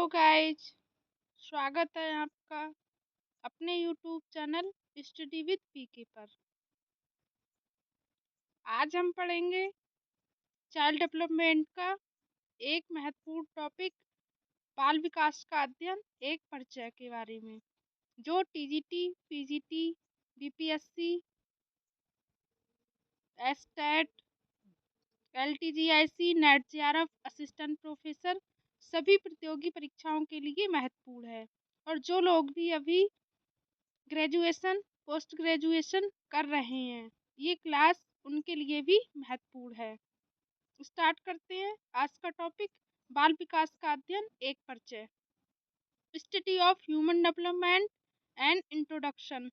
Hello guys, स्वागत है आपका अपने यूट्यूब चैनल स्टडी विद पीके पर। आज हम पढ़ेंगे चाइल्ड डेवलपमेंट का एक महत्वपूर्ण टॉपिक बाल विकास का अध्ययन एक परिचय के बारे में, जो TGT, PGT, BPSC, STET, LTGIC, NET JRF, assistant professor सभी प्रतियोगी परीक्षाओं के लिए महत्वपूर्ण है। और जो लोग भी अभी ग्रेजुएशन, पोस्ट ग्रेजुएशन कर रहे हैं, ये क्लास उनके लिए भी महत्वपूर्ण है। स्टार्ट करते हैं आज का टॉपिक, बाल विकास का अध्ययन एक परिचय। Study of human development and introduction.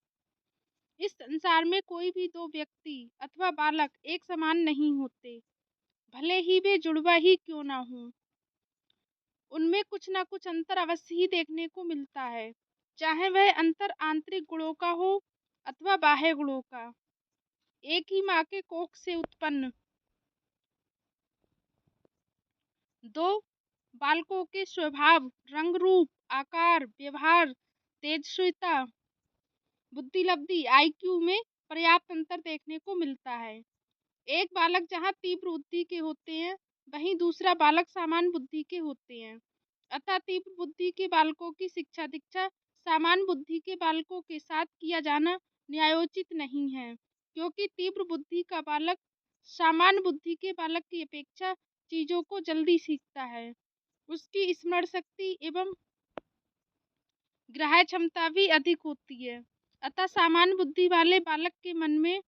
इस संसार में कोई भी दो व्यक्ति अथवा बालक एक समान नहीं होते, भले ही वे जुड़वा ही क्यों ना हो। उनमें कुछ ना कुछ अंतर अवश्य ही देखने को मिलता है, चाहे वह अंतर आंतरिक गुणों का हो अथवा बाह्य गुणों का। एक ही माँ के कोख से उत्पन्न दो बालकों के स्वभाव, रंग रूप, आकार, व्यवहार, तेजस्विता, बुद्धिलब्धि, आईक्यू में पर्याप्त अंतर देखने को मिलता है। एक बालक जहाँ तीव्र बुद्धि के होते हैं, वहीं दूसरा बालक सामान्य बुद्धि के होते हैं। अतः तीव्र बुद्धि के बालकों की शिक्षा दीक्षा सामान्य बुद्धि के बालकों के साथ किया जाना न्यायोचित नहीं है, क्योंकि तीव्र बुद्धि का बालक सामान्य बुद्धि के बालक की अपेक्षा चीजों को जल्दी सीखता है। उसकी स्मरण शक्ति एवं ग्राह्य क्षमता भी अधिक होती है। अतः सामान्य बुद्धि वाले बालक के मन में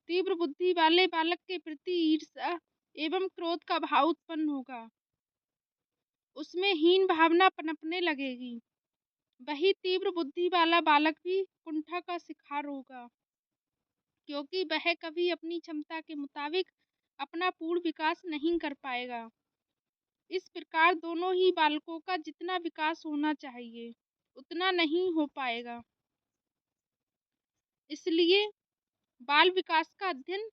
तीव्र बुद्धि वाले बालक के प्रति ईर्ष्या एवं क्रोध का भाव उत्पन्न होगा। उसमें हीन भावना पनपने लगेगी। वही तीव्र बुद्धि वाला बालक भी कुंठा का शिकार होगा, क्योंकि वह कभी अपनी क्षमता के मुताबिक अपना पूर्ण विकास नहीं कर पाएगा। इस प्रकार दोनों ही बालकों का जितना विकास होना चाहिए उतना नहीं हो पाएगा। इसलिए बाल विकास का अध्ययन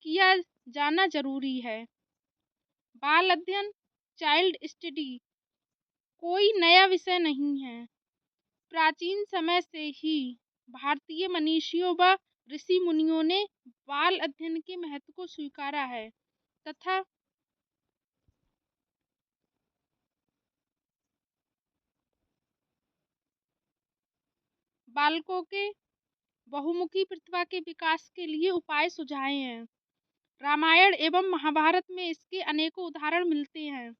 किया जाना जरूरी है। बाल अध्ययन, चाइल्ड स्टडी कोई नया विषय नहीं है। प्राचीन समय से ही भारतीय मनीषियों व ऋषि मुनियों ने बाल अध्ययन के महत्व को स्वीकारा है तथा बालकों के बहुमुखी प्रतिभा के विकास के लिए उपाय सुझाए हैं। रामायण एवं महाभारत में इसके अनेकों उदाहरण मिलते हैं।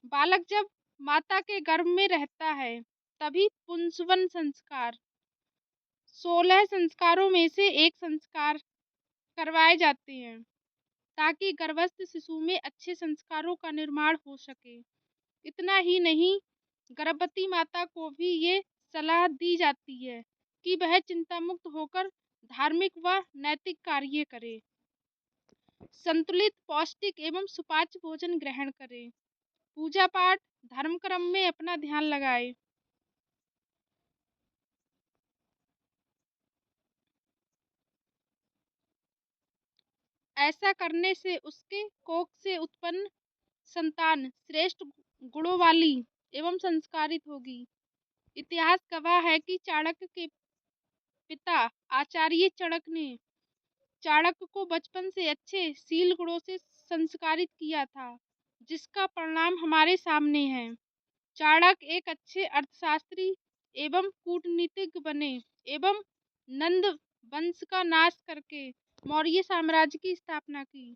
बालक जब माता के गर्भ में रहता है, तभी पुंसवन संस्कार 16 संस्कारों में से एक संस्कार करवाए जाते हैं, ताकि गर्भस्थ शिशु में अच्छे संस्कारों का निर्माण हो सके। इतना ही नहीं, गर्भवती माता को भी ये सलाह दी जाती है कि वह चिंता मुक्त होकर धार्मिक व नैतिक कार्य करे, संतुलित, पौष्टिक एवं सुपाच्य भोजन ग्रहण करे, पूजा पाठ, धर्म कर्म में अपना ध्यान लगाए। ऐसा करने से उसके कोख से उत्पन्न संतान श्रेष्ठ गुणों वाली एवं संस्कारित होगी। इतिहास गवाह है कि चाणक्य के पिता आचार्य चाणक्य ने चाणक्य को बचपन से अच्छे शील गुणों से संस्कारित किया था, जिसका परिणाम हमारे सामने है। चाणक्य एक अच्छे अर्थशास्त्री एवं कूटनीतिज्ञ बने एवं नंद वंश का नाश करके मौर्य साम्राज्य की स्थापना की।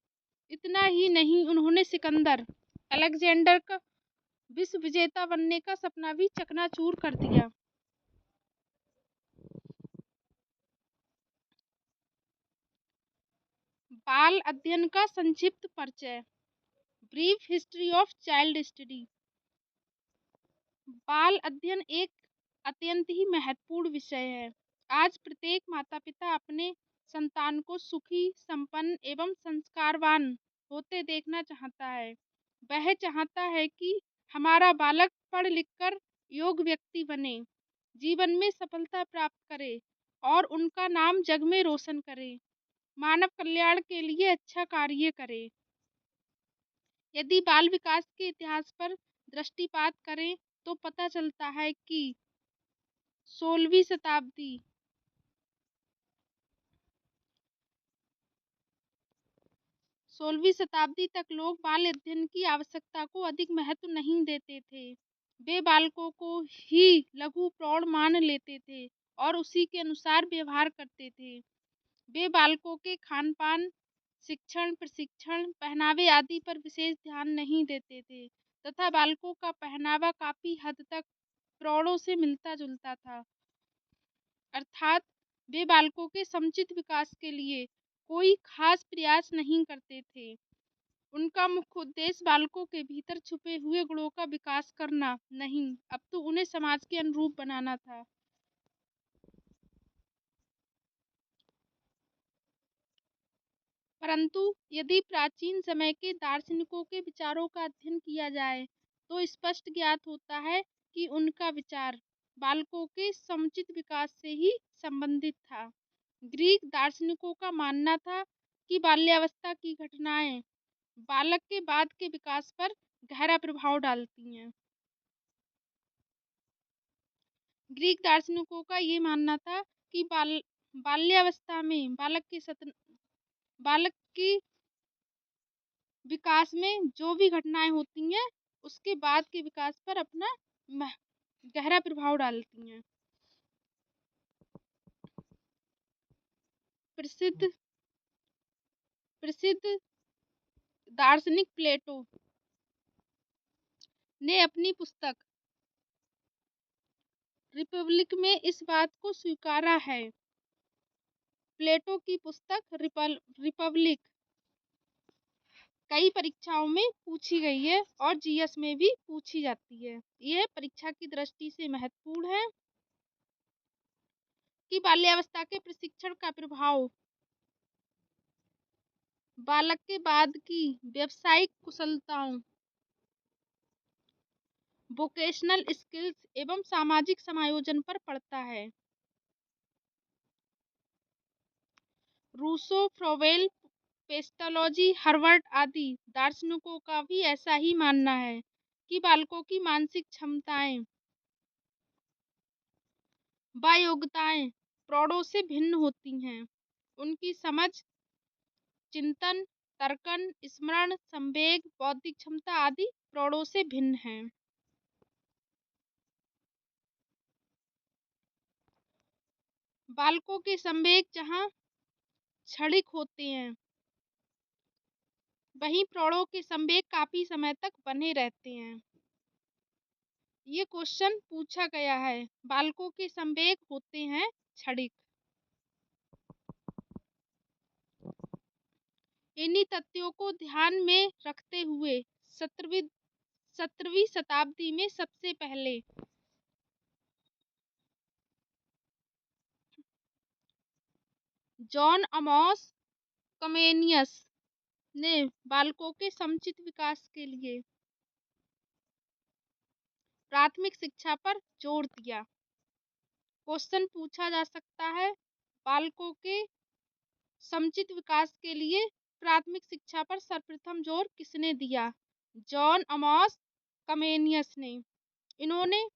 इतना ही नहीं, उन्होंने सिकंदर, अलेक्जेंडर का विश्व विजेता बनने का सपना भी चकनाचूर कर दिया। बाल अध्ययन का संक्षिप्त परिचय। Brief history of child study. बाल अध्ययन एक अत्यंत ही महत्वपूर्ण विषय है। आज प्रत्येक माता पिता अपने संतान को सुखी, संपन्न एवं संस्कारवान होते देखना चाहता है। वह चाहता है कि हमारा बालक पढ़ लिख कर योग्य व्यक्ति बने, जीवन में सफलता प्राप्त करे और उनका नाम जग में रोशन करे, मानव कल्याण के लिए अच्छा कार्य करे। यदि बाल विकास के इतिहास पर दृष्टिपात करें तो पता चलता है कि 16वीं शताब्दी 16वीं शताब्दी तक लोग बाल अध्ययन की आवश्यकता को अधिक महत्व नहीं देते थे। वे बालकों को ही लघु प्रौढ़ मान लेते थे और उसी के अनुसार व्यवहार करते थे। वे बालकों के खान-पान, शिक्षण, प्रशिक्षण, पहनावे आदि पर विशेष ध्यान नहीं देते थे तथा बालकों का पहनावा काफ़ी हद तक प्रौढ़ों से मिलता-जुलता था। अर्थात वे बालकों के समुचित विकास के लिए कोई खास प्रयास नहीं करते थे। उनका मुख्य उद्देश्य बालकों के भीतर छुपे हुए गुणों का विकास करना नहीं, अपितु उन्हें समाज के अनुरूप बनाना था। परंतु यदि प्राचीन समय के दार्शनिकों के विचारों का अध्ययन किया जाए तो स्पष्ट ज्ञात होता है कि उनका विचार बालकों के समुचित विकास से ही संबंधित था। ग्रीक दार्शनिकों का मानना था कि बाल्यावस्था की घटनाएं बालक के बाद के विकास पर गहरा प्रभाव डालती हैं। ग्रीक दार्शनिकों का ये मानना था कि बाल्यावस्था में बालक की विकास में जो भी घटनाएं होती हैं उसके बाद के विकास पर अपना गहरा प्रभाव डालती हैं। प्रसिद्ध प्रसिद्ध दार्शनिक प्लेटो ने अपनी पुस्तक रिपब्लिक में इस बात को स्वीकारा है। प्लेटो की पुस्तक रिपब्लिक कई परीक्षाओं में पूछी गई है और जीएस में भी पूछी जाती है। यह परीक्षा की दृष्टि से महत्वपूर्ण है कि बाल्यावस्था के प्रशिक्षण का प्रभाव बालक के बाद की व्यावसायिक कुशलताओं, वोकेशनल स्किल्स एवं सामाजिक समायोजन पर पड़ता है। रूसो, फ्रोवेल, पेस्टोलॉजी, हर्बर्ट आदि दार्शनिकों का भी ऐसा ही मानना है कि बालकों की मानसिक क्षमताएं व योग्यताएं प्रौढ़ों से भिन्न होती हैं। उनकी समझ, चिंतन, तर्कन, स्मरण, संवेग, बौद्धिक क्षमता आदि प्रौढ़ों से भिन्न है। बालकों के संवेग जहाँ क्षणिक होते हैं वहीं प्रौढ़ों के संवेग काफी समय तक बने रहते हैं। ये क्वेश्चन पूछा गया है। बालकों के संवेग होते हैं क्षणिक। इन्हीं तथ्यों को ध्यान में रखते हुए 17वीं शताब्दी में सबसे पहले जॉन अमोस कमेनियस ने बालकों के समुचित विकास के लिए प्राथमिक शिक्षा पर जोर दिया। क्वेश्चन पूछा जा सकता है, बालकों के समुचित विकास के लिए प्राथमिक शिक्षा पर सर्वप्रथम जोर किसने दिया? जॉन अमोस कमेनियस ने। इन्होंने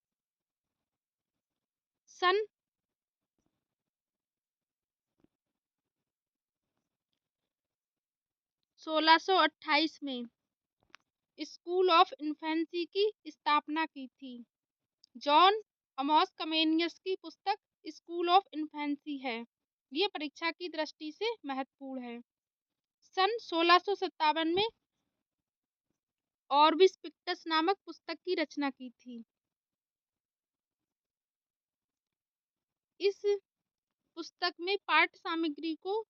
सन 1628 में स्कूल ऑफ इन्फेंसी की स्थापना की थी। जॉन अमोस कमेनियस की पुस्तक स्कूल ऑफ इन्फेंसी है। ये परीक्षा की दृष्टि से महत्वपूर्ण है। सन 1657 में ऑर्बिस पिक्टस नामक पुस्तक की रचना की थी। इस पुस्तक में पाठ्य सामग्री को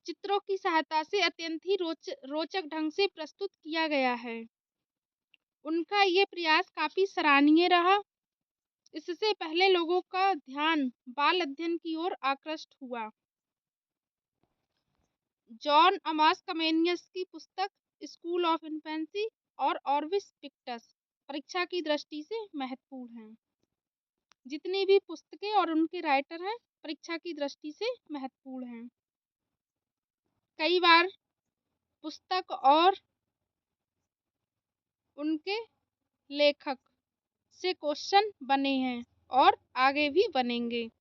चित्रों की सहायता से अत्यंत ही रोचक ढंग से प्रस्तुत किया गया है। उनका ये प्रयास काफी सराहनीय रहा। इससे पहले लोगों का ध्यान बाल अध्ययन की ओर आकृष्ट हुआ। जॉन अमोस कमेनियस की पुस्तक स्कूल ऑफ इन्फेंसी और ऑर्बिस पिक्टस परीक्षा की दृष्टि से महत्वपूर्ण हैं। जितनी भी पुस्तकें और उनके राइटर हैं परीक्षा की दृष्टि से महत्वपूर्ण हैं। कई बार पुस्तक और उनके लेखक से क्वेश्चन बने हैं और आगे भी बनेंगे,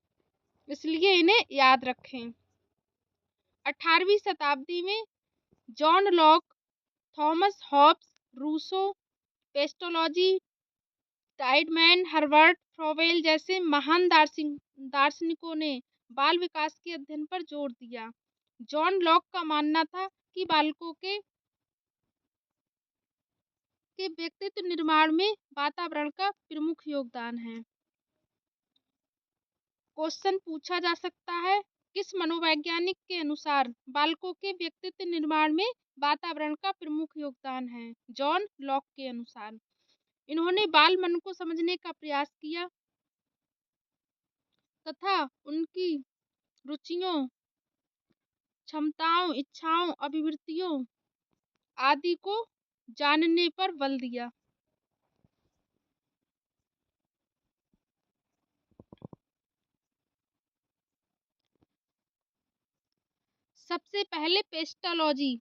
इसलिए इन्हें याद रखें। 18वीं शताब्दी में John Locke, Thomas Hobbes, Rousseau, Pestalozzi, Tiedemann, Herbert Froebel जैसे महान दार्शनिकों ने बाल विकास के अध्ययन पर जोर दिया। जॉन लॉक का मानना था कि बालकों के व्यक्तित्व निर्माण में वातावरण का प्रमुख योगदान है। क्वेश्चन पूछा जा सकता है, किस मनोवैज्ञानिक के अनुसार बालकों के व्यक्तित्व निर्माण में वातावरण का प्रमुख योगदान है? जॉन लॉक के अनुसार। इन्होंने बाल मन को समझने का प्रयास किया तथा उनकी रुचियों, क्षमताओं, इच्छाओं, अभिवृत्तियों आदि को जानने पर बल दिया। सबसे पहले पेस्टोलॉजी,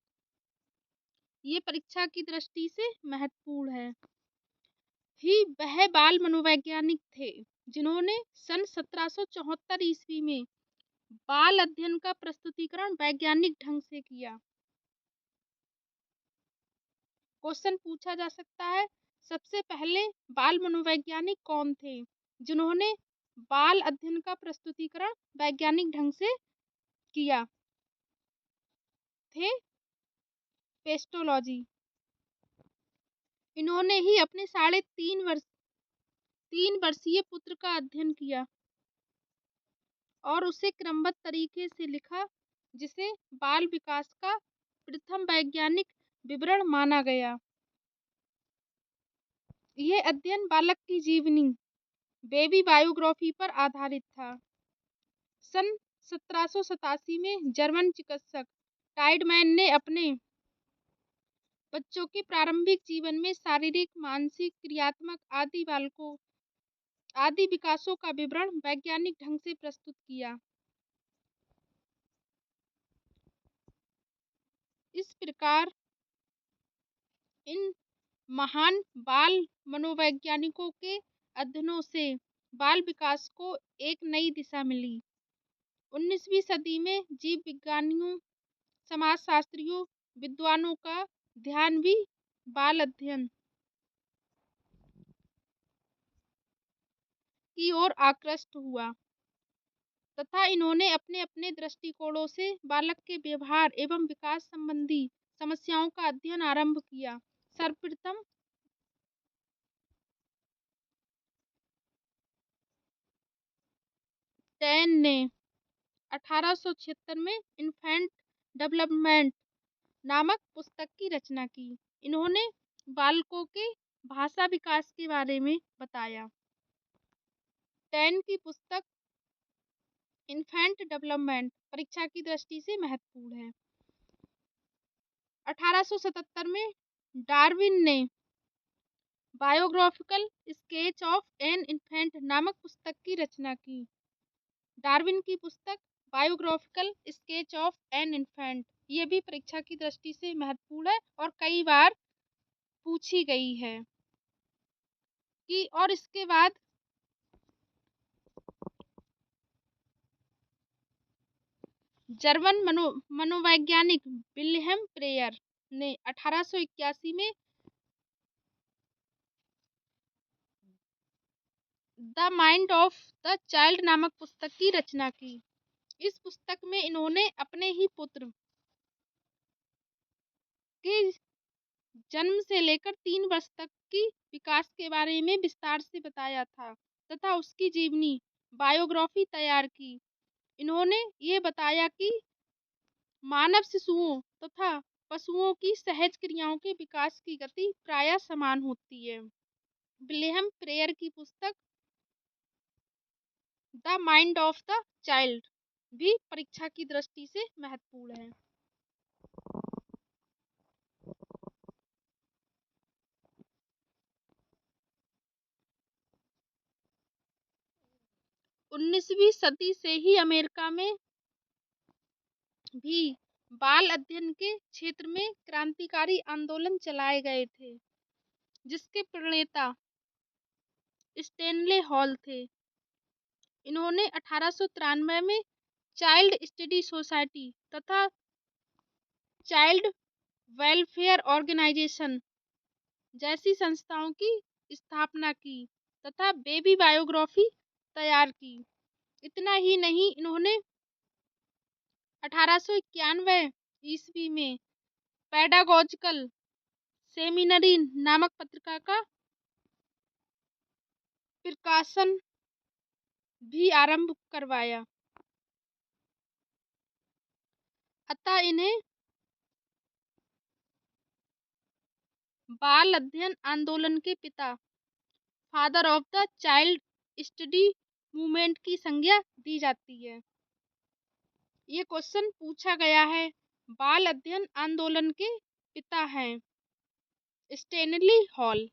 ये परीक्षा की दृष्टि से महत्वपूर्ण है। ही वह बाल मनोवैज्ञानिक थे जिन्होंने सन 1774 ईस्वी में बाल अध्ययन का प्रस्तुतिकरण वैज्ञानिक ढंग से किया। क्वेश्चन पूछा जा सकता है, सबसे पहले बाल मनोवैज्ञानिक कौन थे जिन्होंने बाल अध्ययन का प्रस्तुतिकरण वैज्ञानिक ढंग से किया? थे पेस्टोलॉजी। इन्होंने ही अपने 3 वर्षीय पुत्र का अध्ययन किया और उसे क्रमबद्ध तरीके से लिखा, जिसे बाल विकास का प्रथम वैज्ञानिक विवरण माना गया। यह अध्ययन बालक की जीवनी, बेबी बायोग्राफी पर आधारित था। सन 1787 में जर्मन चिकित्सक टाइडमैन ने अपने बच्चों के प्रारंभिक जीवन में शारीरिक, मानसिक, क्रियात्मक आदि विकासों का विवरण वैज्ञानिक ढंग से प्रस्तुत किया। इस प्रकार इन महान बाल मनोवैज्ञानिकों के अध्ययनों से बाल विकास को एक नई दिशा मिली। 19वीं सदी में जीव विज्ञानियों, समाजशास्त्रियों, विद्वानों का ध्यान भी बाल अध्ययन की ओर आकृष्ट हुआ तथा इन्होंने अपने अपने दृष्टिकोणों से बालक के व्यवहार एवं विकास संबंधी समस्याओं का अध्ययन आरंभ किया। सर्वप्रथम टैन ने 1876 में इन्फेंट डेवलपमेंट नामक पुस्तक की रचना की। इन्होंने बालकों के भाषा विकास के बारे में बताया। टैन की पुस्तक इन्फेंट डेवलपमेंट परीक्षा की दृष्टि से महत्वपूर्ण है। 1877 में डार्विन ने biographical sketch of an infant नामक पुस्तक की रचना की। डार्विन की पुस्तक biographical sketch of an infant, ये भी परीक्षा की दृष्टि से महत्वपूर्ण है और कई बार पूछी गई है कि और इसके बाद जर्मन मनोवैज्ञानिक विल्हेम प्रेयर ने 1881 में the mind of the child नामक पुस्तक की रचना की। इस पुस्तक में इन्होंने अपने ही पुत्र के जन्म से लेकर 3 वर्ष तक की विकास के बारे में विस्तार से बताया था तथा उसकी जीवनी बायोग्राफी तैयार की। इन्होंने ये बताया कि मानव शिशुओं तथा पशुओं की सहज क्रियाओं के विकास की गति प्रायः समान होती है। विल्हेम प्रेयर की पुस्तक the mind of the child भी परीक्षा की दृष्टि से महत्वपूर्ण है। 19वीं सदी से ही अमेरिका में भी बाल अध्ययन के क्षेत्र में क्रांतिकारी आंदोलन चलाए गए थे। जिसके प्रणेता स्टैनले हॉल थे। इन्होंने 1893 में चाइल्ड स्टडी सोसाइटी तथा चाइल्ड वेलफेयर ऑर्गेनाइजेशन जैसी संस्थाओं की स्थापना की तथा बेबी बायोग्राफी तैयार की। इतना ही नहीं, इन्होंने 1891 ईस्वी में पेडागोजिकल सेमिनरी नामक पत्रिका का प्रकाशन भी आरंभ करवाया। अतः इन्हें बाल अध्ययन आंदोलन के पिता, father of the child study movement की संज्ञा दी जाती है। ये क्वेश्चन पूछा गया है। बाल अध्ययन आंदोलन के पिता हैं स्टैनली हॉल।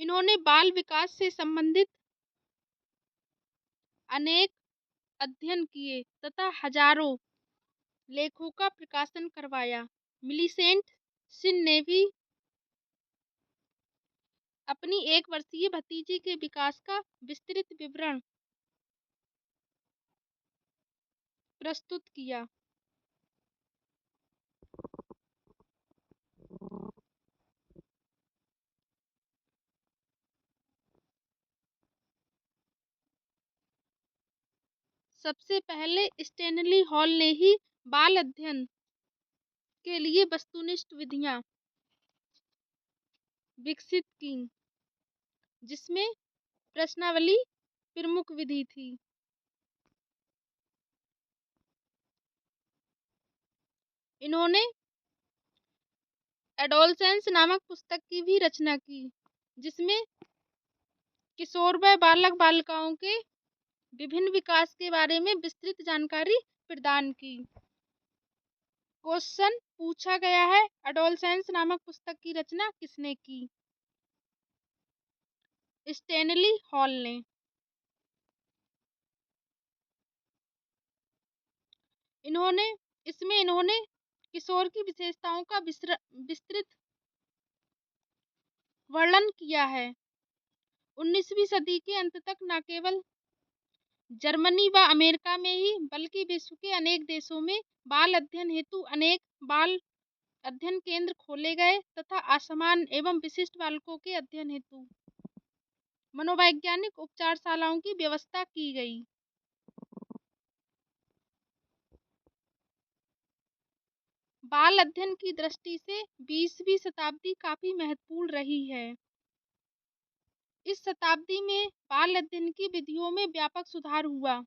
इन्होंने बाल विकास से संबंधित अनेक अध्ययन किए तथा हजारों लेखों का प्रकाशन करवाया। मिलीसेंट सिन ने भी अपनी 1 वर्षीय भतीजी के विकास का विस्तृत विवरण प्रस्तुत किया। सबसे पहले स्टैनली हॉल ने ही बाल अध्ययन के लिए वस्तुनिष्ठ विधियां विकसित की, जिसमें प्रश्नावली प्रमुख विधि थी। इन्होंने एडोलसेंस नामक पुस्तक की भी रचना की, जिसमें किशोर व बालक बालिकाओं के विभिन्न विकास के बारे में विस्तृत जानकारी प्रदान की। क्वेश्चन पूछा गया है, एडोलसेंस नामक पुस्तक की रचना किसने की? स्टैनली हॉल ने। इन्होंने किशोर की विशेषताओं का विस्तृत वर्णन किया है। 19वीं सदी के अंत तक न केवल जर्मनी व अमेरिका में ही बल्कि विश्व के अनेक देशों में बाल अध्ययन हेतु अनेक बाल अध्ययन केंद्र खोले गए तथा असमान एवं विशिष्ट बालकों के अध्ययन हेतु मनोवैज्ञानिक उपचारशालाओं की व्यवस्था की गई। बाल अध्ययन की दृष्टि से 20वीं शताब्दी काफी महत्वपूर्ण रही है। इस शताब्दी में बाल अध्ययन की विधियों में व्यापक सुधार हुआ।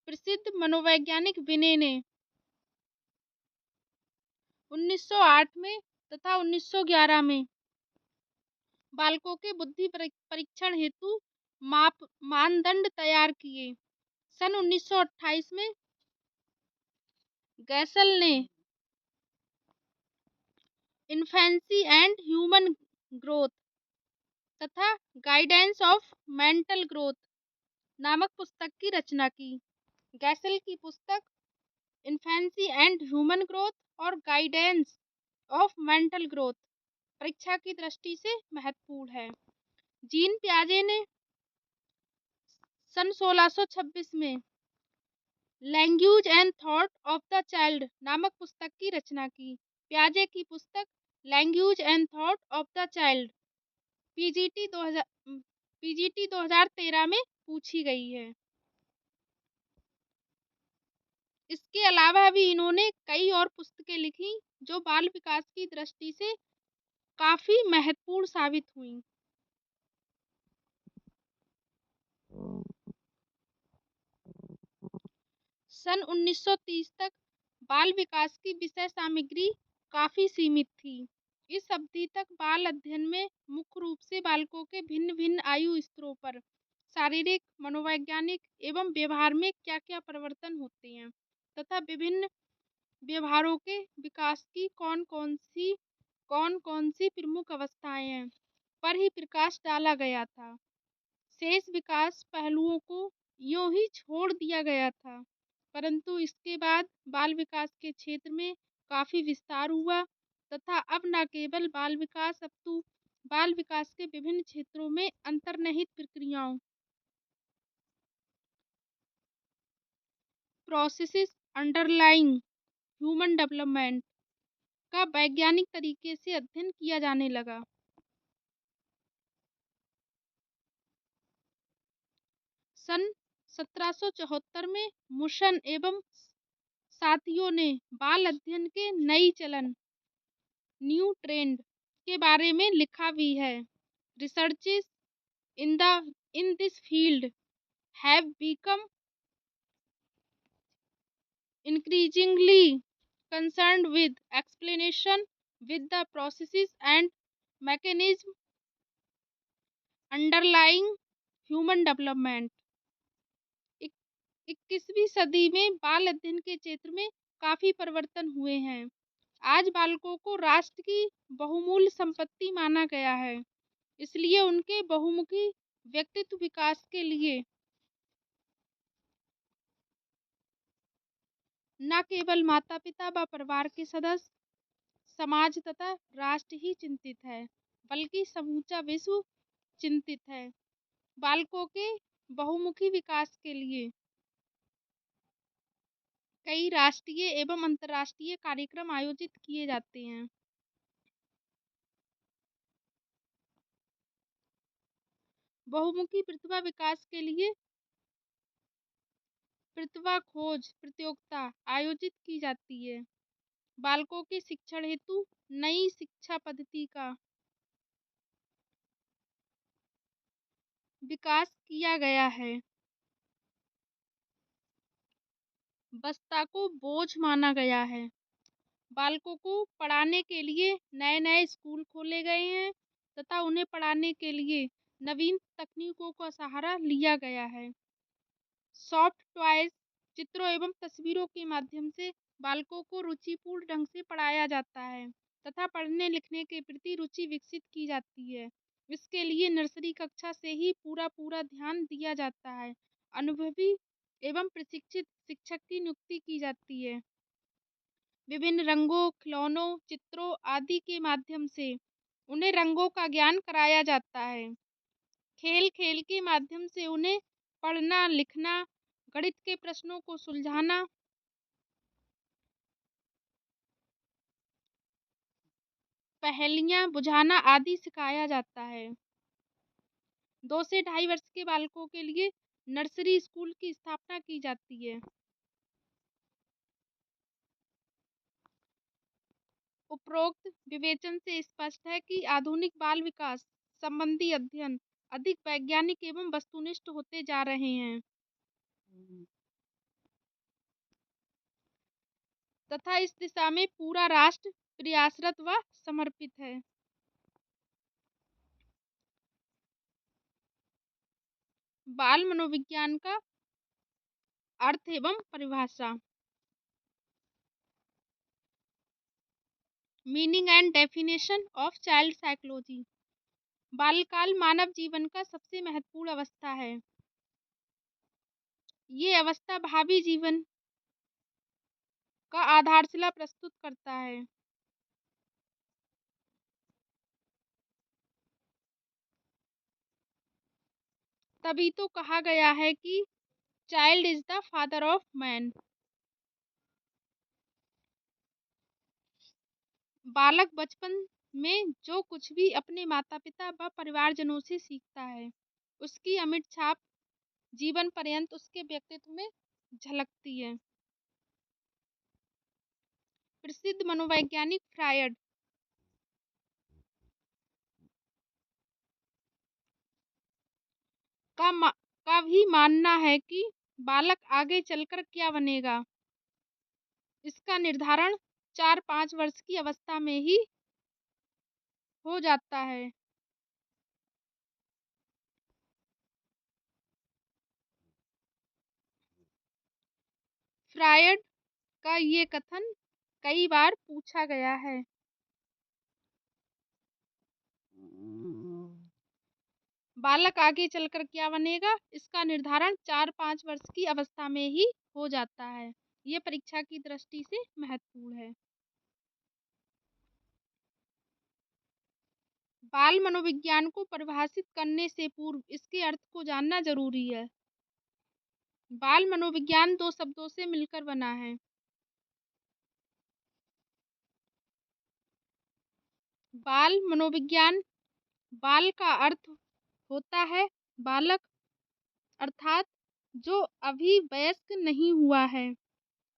प्रसिद्ध मनोवैज्ञानिक विने ने 1908 में तथा 1911 में बालकों के बुद्धि परीक्षण हेतु मानदंड तैयार किए। सन 1928 में गैसल ने इन्फेंसी एंड ह्यूमन ग्रोथ तथा गाइडेंस ऑफ मेंटल ग्रोथ नामक पुस्तक की रचना की। गैसल की पुस्तक इन्फेंसी एंड ह्यूमन ग्रोथ और गाइडेंस ऑफ मेंटल ग्रोथ परीक्षा की दृष्टि से महत्वपूर्ण है। जीन पियाजे ने सन 1626 में language and thought of the child नामक पुस्तक की रचना की। पियाजे की पुस्तक language and thought of the child PGT 2013 में पूछी गई है। इसके अलावा भी इन्होंने कई और पुस्तकें लिखी जो बाल विकास की दृष्टि से काफी महत्वपूर्ण साबित हुई। सन 1930 तक बाल विकास की विषय सामग्री काफी सीमित थी। इस अवधि तक बाल अध्ययन में मुख्य रूप से बालकों के भिन्न भिन्न आयु स्तरों पर शारीरिक, मनोवैज्ञानिक एवं व्यवहार में क्या क्या परिवर्तन होते हैं तथा विभिन्न व्यवहारों के विकास की कौन कौन सी प्रमुख अवस्थाएं हैं पर ही प्रकाश डाला गया था। शेष विकास पहलुओं को यूं ही छोड़ दिया गया था, परंतु इसके बाद बाल विकास के क्षेत्र में काफी विस्तार हुआ तथा अब न केवल बाल विकास अपितु बाल विकास के विभिन्न क्षेत्रों में अंतर्निहित प्रक्रियाओं प्रोसेसेस अंडरलाइंग ह्यूमन डेवलपमेंट का वैज्ञानिक तरीके से अध्ययन किया जाने लगा। सन 1774 में मुशन एवं साथियों ने बाल अध्ययन के नई चलन न्यू ट्रेंड के बारे में लिखा भी है। Researches in the in this field have become increasingly concerned with explanation with the processes and mechanism underlying human development। 21वीं सदी में बाल अध्ययन के क्षेत्र में काफी परिवर्तन हुए हैं। आज बालकों को राष्ट्र की बहुमूल्य संपत्ति माना गया है, इसलिए उनके बहुमुखी व्यक्तित्व विकास के लिए न केवल माता पिता व परिवार के सदस्य, समाज तथा राष्ट्र ही चिंतित है, बल्कि समूचा विश्व चिंतित है। बालकों के बहुमुखी विकास के लिए कई राष्ट्रीय एवं अंतर्राष्ट्रीय कार्यक्रम आयोजित किए जाते हैं। बहुमुखी प्रतिभा विकास के लिए प्रतिभा खोज प्रतियोगिता आयोजित की जाती है। बालकों के शिक्षण हेतु नई शिक्षा पद्धति का विकास किया गया है। बस्ता को बोझ माना गया है। बालकों को पढ़ाने के लिए नए नए स्कूल खोले गए हैं तथा उन्हें पढ़ाने के लिए नवीन तकनीकों का सहारा लिया गया है। सॉफ्ट टॉयज चित्रों एवं तस्वीरों के माध्यम से बालकों को रुचिपूर्ण ढंग से पढ़ाया जाता है तथा पढ़ने लिखने के प्रति रुचि विकसित की जाती है। इसके लिए नर्सरी कक्षा से ही पूरा ध्यान दिया जाता है। अनुभवी एवं प्रशिक्षित शिक्षक की नियुक्ति की जाती है। विभिन्न रंगों, खिलौनों, चित्रों आदि के माध्यम से उन्हें रंगों का ज्ञान कराया जाता है। खेल खेल के माध्यम से उन्हें पढ़ना लिखना, गणित के प्रश्नों को सुलझाना, पहेलियां बुझाना आदि सिखाया जाता है। 2 से 2.5 वर्ष के बालकों के लिए नर्सरी स्कूल की स्थापना की जाती है। उपरोक्त विवेचन से स्पष्ट है कि आधुनिक बाल विकास संबंधी अध्ययन अधिक वैज्ञानिक एवं वस्तुनिष्ठ होते जा रहे हैं तथा इस दिशा में पूरा राष्ट्र प्रयासरत व समर्पित है। बाल मनोविज्ञान का अर्थ एवं परिभाषा। Meaning and definition of child psychology. बालकाल मानव जीवन का सबसे महत्वपूर्ण अवस्था है। ये अवस्था भावी जीवन का आधारशिला प्रस्तुत करता है। तभी तो कहा गया है कि child is the father of man. बालक बचपन में जो कुछ भी अपने माता पिता व परिवारजनों से सीखता है, उसकी अमिट छाप जीवन पर्यंत उसके व्यक्तित्व में झलकती है। प्रसिद्ध मनोवैज्ञानिक फ्रायड का भी मानना है कि बालक आगे चलकर क्या बनेगा, इसका निर्धारण 4-5 वर्ष की अवस्था में ही हो जाता है। फ्रायड का ये कथन कई बार पूछा गया है। बालक आगे चलकर क्या बनेगा, इसका निर्धारण 4-5 वर्ष की अवस्था में ही हो जाता है। ये परीक्षा की दृष्टि से महत्वपूर्ण है। बाल मनोविज्ञान को परिभाषित करने से पूर्व इसके अर्थ को जानना जरूरी है। बाल मनोविज्ञान दो शब्दों से मिलकर बना है। बाल मनोविज्ञान, बाल का अर्थ होता है बालक, अर्थात जो अभी वयस्क नहीं हुआ है।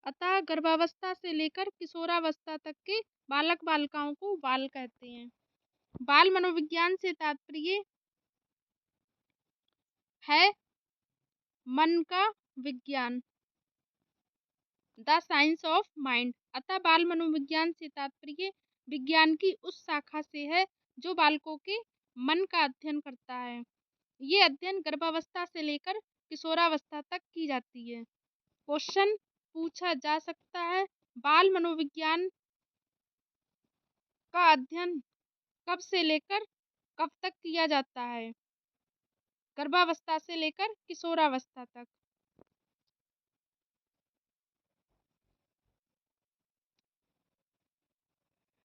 अतः गर्भावस्था से लेकर किशोरावस्था तक के बालक बालिकाओं को बाल कहते हैं। बाल मनोविज्ञान से तात्पर्य है मन का विज्ञान, द साइंस ऑफ माइंड। अतः बाल मनोविज्ञान से तात्पर्य विज्ञान की उस शाखा से है जो बालकों के मन का अध्ययन करता है। ये अध्ययन गर्भावस्था से लेकर किशोरावस्था तक की जाती है। क्वेश्चन पूछा जा सकता है, बाल मनोविज्ञान का अध्ययन कब से लेकर कब तक किया जाता है? गर्भावस्था से लेकर किशोरावस्था तक।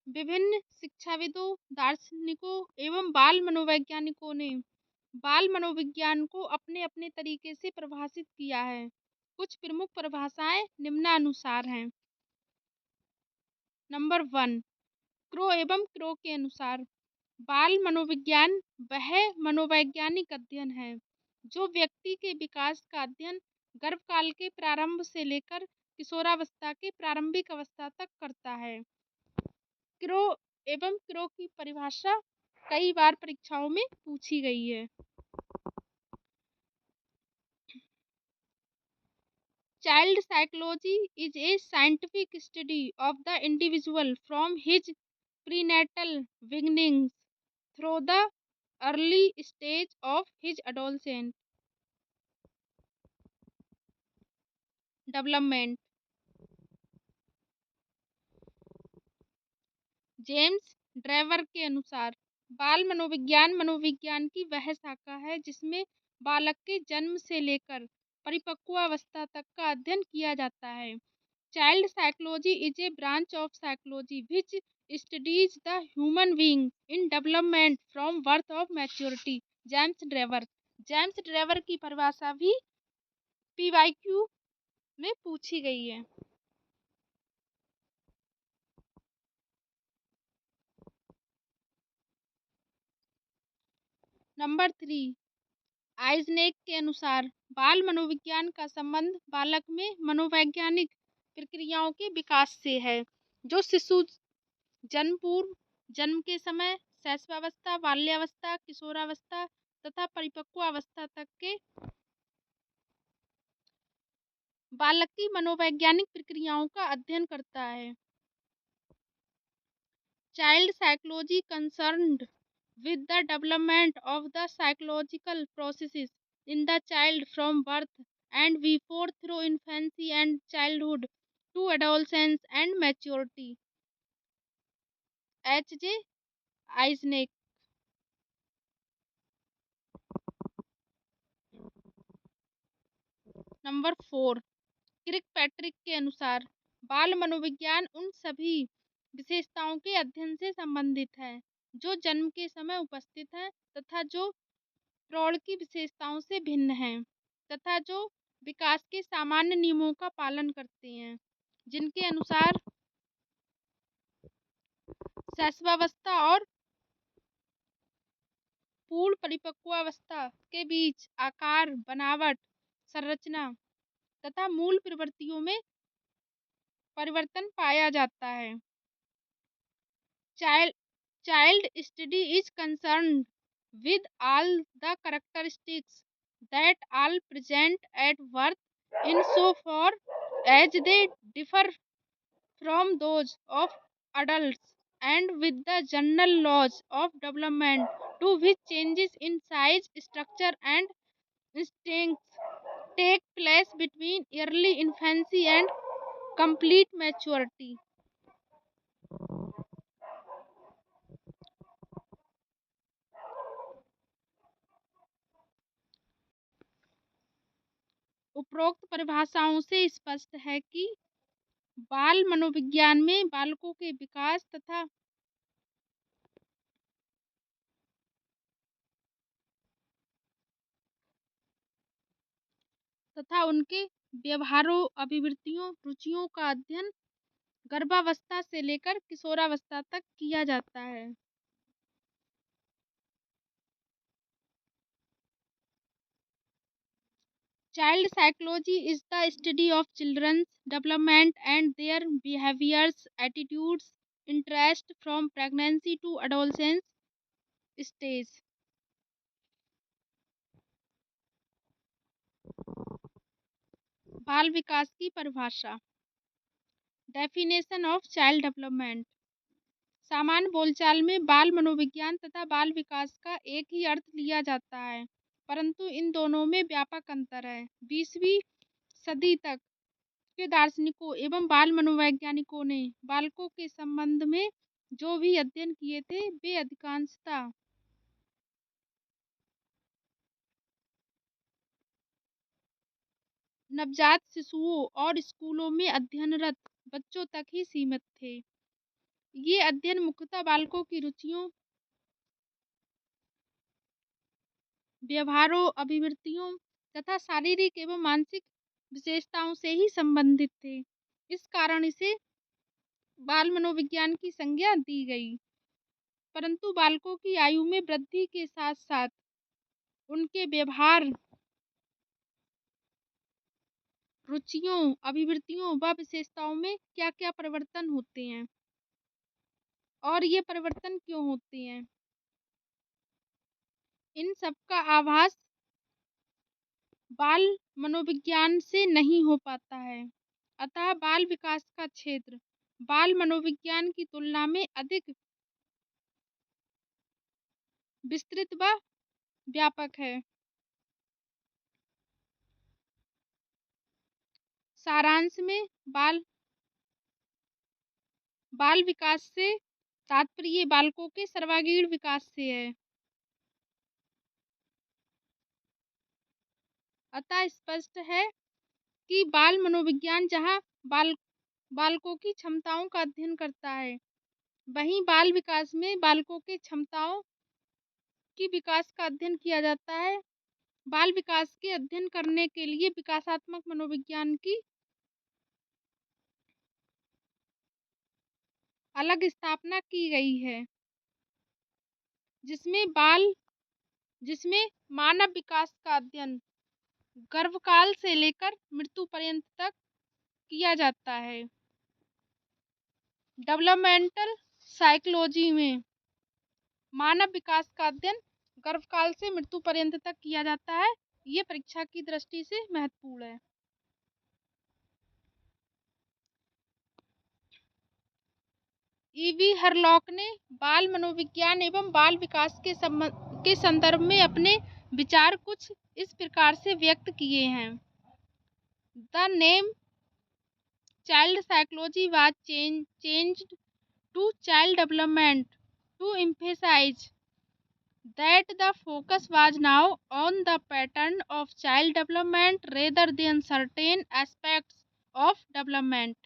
विभिन्न शिक्षाविदों, दार्शनिकों एवं बाल मनोवैज्ञानिकों ने बाल मनोविज्ञान को अपने अपने तरीके से परिभाषित किया है। कुछ प्रमुख परिभाषाएं निम्नानुसार हैं। नंबर 1, क्रो एवं क्रो के अनुसार बाल मनोविज्ञान वह मनोवैज्ञानिक अध्ययन है जो व्यक्ति के विकास का अध्ययन गर्भकाल के प्रारंभ से लेकर किशोरावस्था के प्रारंभिक अवस्था तक करता है। क्रो एवं क्रो की परिभाषा कई बार परीक्षाओं में पूछी गई है। Child psychology is a scientific study of the individual from his prenatal beginnings through the early stage of his adolescent development. James Drever के अनुसार बाल मनोविज्ञान मनोविज्ञान की वह शाखा है जिसमें बालक के जन्म से लेकर परिपक्वावस्था तक का अध्ययन किया जाता है। Child psychology is a branch of psychology which studies the human being in development from birth of maturity. James Drever की परिभाषा भी पीवाईक्यू में पूछी गई है। नंबर 3, आइजनेक के अनुसार बाल मनोविज्ञान का संबंध बालक में मनोवैज्ञानिक प्रक्रियाओं के विकास से है जो शिशु जन्म पूर्व, जन्म के समय, शैशवावस्था, बाल्यावस्था, किशोरावस्था तथा परिपक्वावस्था तक के बालक की मनोवैज्ञानिक प्रक्रियाओं का अध्ययन करता है। Child psychology concerned with the development of the psychological processes in the child from birth and before through infancy and childhood to adolescence and maturity. H.J. Eisner। Number 4, Kirkpatrick के अनुसार बाल मनोविज्ञान उन सभी विशेषताओं के अध्ययन से संबंधित है जो जन्म के समय उपस्थित हैं तथा जो प्रौढ़ की विशेषताओं से भिन्न हैं तथा जो विकास के सामान्य नियमों का पालन करते हैं, जिनके अनुसार शैशवावस्था और पूर्ण परिपक्वावस्था के बीच आकार, बनावट, संरचना तथा मूल प्रवृत्तियों में परिवर्तन पाया जाता है। Child study is concerned with all the characteristics that are present at birth insofar as they differ from those of adults and with the general laws of development to which changes in size, structure and instincts take place between early infancy and complete maturity। उपरोक्त परिभाषाओं से स्पष्ट है कि बाल मनोविज्ञान में बालकों के विकास तथा तथा उनके व्यवहारों, अभिवृत्तियों, रुचियों का अध्ययन गर्भावस्था से लेकर किशोरावस्था तक किया जाता है। Child psychology is the study of children's development and their behaviors, attitudes, interests from pregnancy to adolescence stage. बाल विकास की परिभाषा। Definition of child development. सामान्य बोलचाल में बाल मनोविज्ञान तथा बाल विकास का एक ही अर्थ लिया जाता है, परंतु इन दोनों में व्यापक अंतर है। 20वीं सदी तक के दार्शनिकों एवं बाल मनोवैज्ञानिकों ने बालकों के संबंध में जो भी अध्ययन किए थे, वे अधिकांशतः नवजात शिशुओं और स्कूलों में अध्ययनरत बच्चों तक ही सीमित थे। ये अध्ययन मुख्यतः बालकों की रुचियों, व्यवहारों, अभिवृत्तियों तथा शारीरिक एवं मानसिक विशेषताओं से ही संबंधित थे। इस कारण इसे बाल मनोविज्ञान की संज्ञा दी गई। परंतु बालकों की आयु में वृद्धि के साथ साथ उनके व्यवहार, रुचियों, अभिवृत्तियों व विशेषताओं में क्या क्या परिवर्तन होते हैं और ये परिवर्तन क्यों होते हैं, इन सब का आभास बाल मनोविज्ञान से नहीं हो पाता है। अतः बाल विकास का क्षेत्र बाल मनोविज्ञान की तुलना में अधिक विस्तृत व व्यापक है। सारांश में बाल विकास से तात्पर्य बालकों के सर्वांगीण विकास से है। अतः स्पष्ट है कि बाल मनोविज्ञान जहाँ बालकों की क्षमताओं का अध्ययन करता है, वहीं बाल विकास में बालकों के क्षमताओं की विकास का अध्ययन किया जाता है। बाल विकास के अध्ययन करने के लिए विकासात्मक मनोविज्ञान की अलग स्थापना की गई है, जिसमें मानव विकास का अध्ययन गर्भकाल से लेकर मृत्यु पर्यंत तक किया जाता है। डेवलपमेंटल साइकोलॉजी में मानव विकास का अध्ययन गर्भकाल से मृत्यु पर्यंत तक किया जाता है। ये परीक्षा की दृष्टि से महत्वपूर्ण है। ईवी हरलॉक ने बाल मनोविज्ञान एवं बाल विकास के संदर्भ में अपने विचार कुछ इस प्रकार से व्यक्त किए हैं। The name child psychology was changed to child development to emphasize that the focus was now on the pattern of child development rather than certain aspects of development.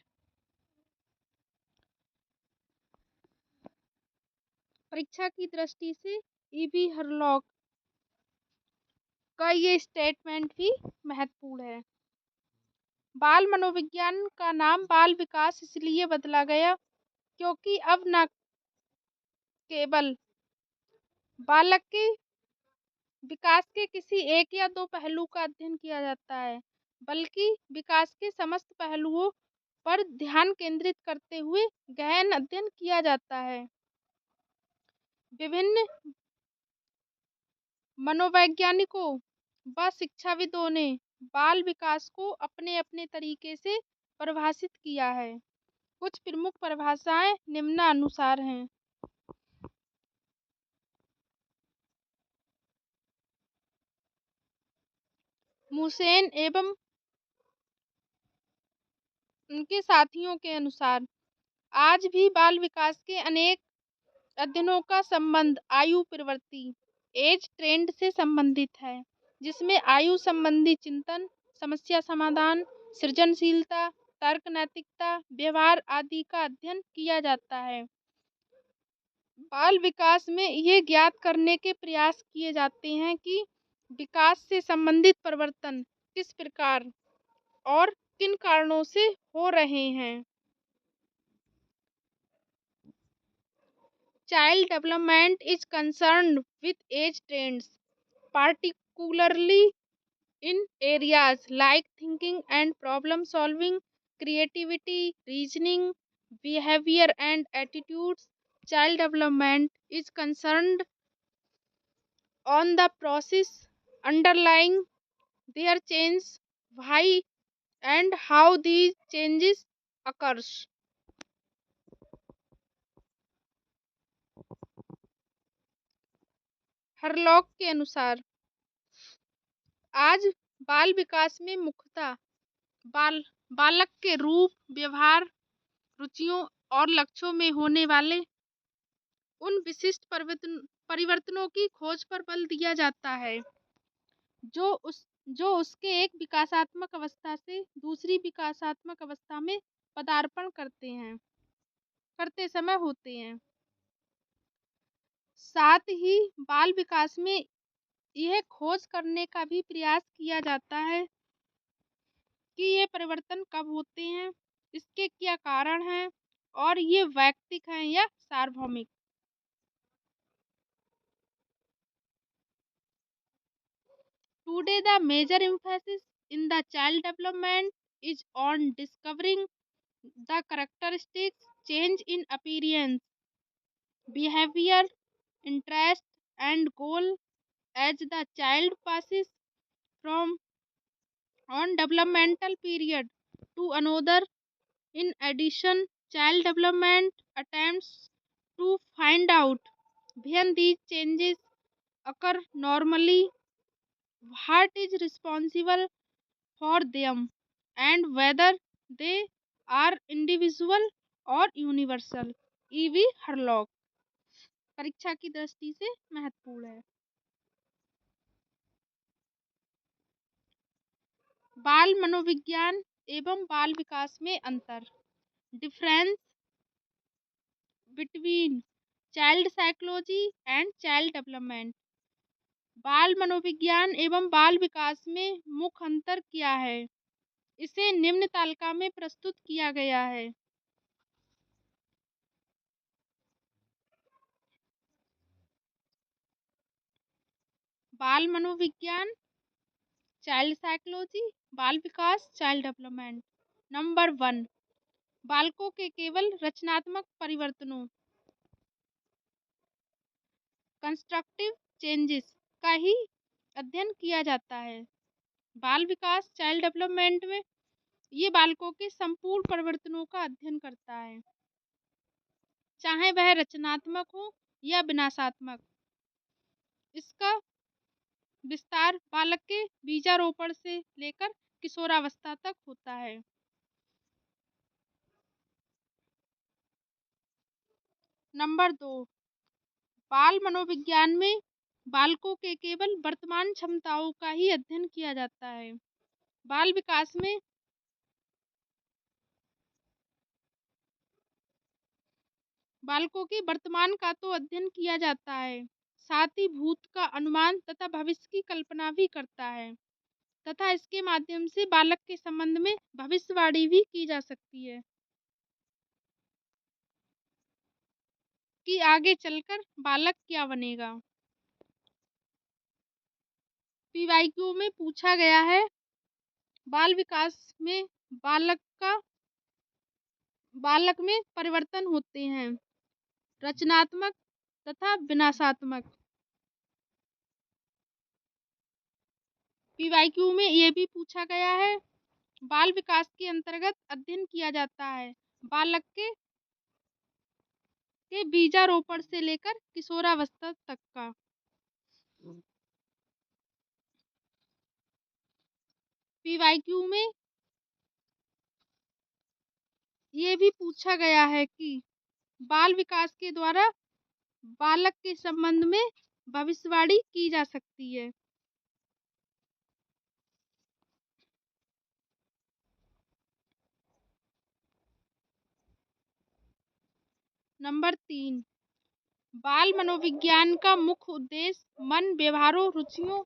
परीक्षा की दृष्टि से ईवी हरलॉक का ये स्टेटमेंट भी महत्वपूर्ण है। बाल मनोविज्ञान का नाम बाल विकास इसलिए बदला गया क्योंकि अब न केवल बालक के विकास के किसी एक या दो पहलू का अध्ययन किया जाता है, बल्कि विकास के समस्त पहलुओं पर ध्यान केंद्रित करते हुए गहन अध्ययन किया जाता है। विभिन्न मनोवैज्ञानिकों व शिक्षाविदों ने बाल विकास को अपने अपने तरीके से परिभाषित किया है। कुछ प्रमुख परिभाषाएं निम्नानुसार हैं। मुसेन एवं उनके साथियों के अनुसार आज भी बाल विकास के अनेक अध्ययनों का संबंध आयु प्रवृत्ति एज ट्रेंड से संबंधित है, जिसमें आयु संबंधी चिंतन, समस्या समाधान, सृजनशीलता, तर्क, नैतिकता, व्यवहार आदि का अध्ययन किया जाता है। बाल विकास में ये ज्ञात करने के प्रयास किए जाते हैं कि विकास से संबंधित परिवर्तन किस प्रकार और किन कारणों से हो रहे हैं। Child development is concerned with age trends, particularly in areas like thinking and problem solving, creativity, reasoning, behavior, and attitudes. Child development is concerned on the process underlying their change, why and how these changes occurs. Hurlock के अनुसार आज बाल विकास में मुख्यतः बाल बालक के रूप, व्यवहार, रुचियों और लक्ष्यों में होने वाले उन विशिष्ट परिवर्तनों की खोज पर बल दिया जाता है जो उस जो उसके एक विकासात्मक अवस्था से दूसरी विकासात्मक अवस्था में पदार्पण करते समय होते हैं। साथ ही बाल विकास में यह खोज करने का भी प्रयास किया जाता है कि ये परिवर्तन कब होते हैं, इसके क्या कारण हैं और ये वैयक्तिक हैं या सार्वभौमिक। Today, the major emphasis in the child development is on discovering the characteristics change in appearance, behavior, interest, and goal as the child passes from one developmental period to another. In addition, child development attempts to find out when these changes occur normally, what is responsible for them, and whether they are individual or universal. EV Hurlock परीक्षा की दृष्टि से महत्वपूर्ण है। बाल मनोविज्ञान एवं बाल विकास में अंतर, difference between child psychology and child development. बाल मनोविज्ञान एवं बाल विकास में मुख्य अंतर क्या है, इसे निम्न तालिका में प्रस्तुत किया गया है। बाल मनोविज्ञान, चाइल्ड साइकोलॉजी, बाल विकास, चाइल्ड डेवलपमेंट। नंबर 1, बालकों के केवल रचनात्मक परिवर्तनों, कंस्ट्रक्टिव चेंजेस का ही अध्ययन किया जाता है। बाल विकास, चाइल्ड डेवलपमेंट में ये बालकों के संपूर्ण परिवर्तनों का अध्ययन करता है, चाहे वह रचनात्मक हो या विनाशात्मक। इसका विस्तार बालक के बीजारोपण से लेकर किशोरावस्था तक होता है। नंबर 2, बाल मनोविज्ञान में बालकों के केवल वर्तमान क्षमताओं का ही अध्ययन किया जाता है। बाल विकास में बालकों के वर्तमान का तो अध्ययन किया जाता है, साथ ही भूत का अनुमान तथा भविष्य की कल्पना भी करता है तथा इसके माध्यम से बालक के संबंध में भविष्यवाणी भी की जा सकती है कि आगे चलकर बालक क्या बनेगा। पीवाईक्यू में पूछा गया है, बाल विकास में बालक में परिवर्तन होते हैं, रचनात्मक तथा विनाशात्मक। पीवाईक्यू में ये भी पूछा गया है, बाल विकास के अंतर्गत अध्ययन किया जाता है बालक के बीजारोपण से लेकर किशोरावस्था तक का। पीवाईक्यू में ये भी पूछा गया है कि बाल विकास के द्वारा बालक के संबंध में भविष्यवाणी की जा सकती है। नंबर 3, बाल मनोविज्ञान का मुख्य उद्देश्य मन, व्यवहारों, रुचियों,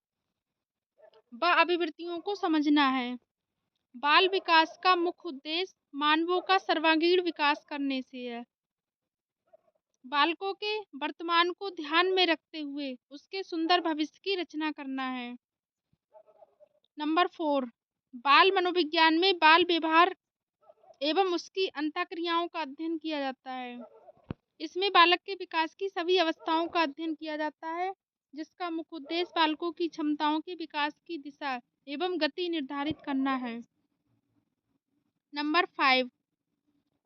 व अभिवृत्तियों को समझना है। बाल विकास का मुख्य उद्देश्य मानवों का सर्वांगीण विकास करने से है। बालकों के वर्तमान को ध्यान में रखते हुए उसके सुंदर भविष्य की रचना करना है। नंबर 4, बाल मनोविज्ञान में बाल व्यवहार एवं उसकी अंतःक्रियाओं का अध्ययन किया जाता है। इसमें बालक के विकास की सभी अवस्थाओं का अध्ययन किया जाता है, जिसका मुख्य उद्देश्य बालकों की क्षमताओं के विकास की दिशा एवं गति निर्धारित करना है। नंबर 5,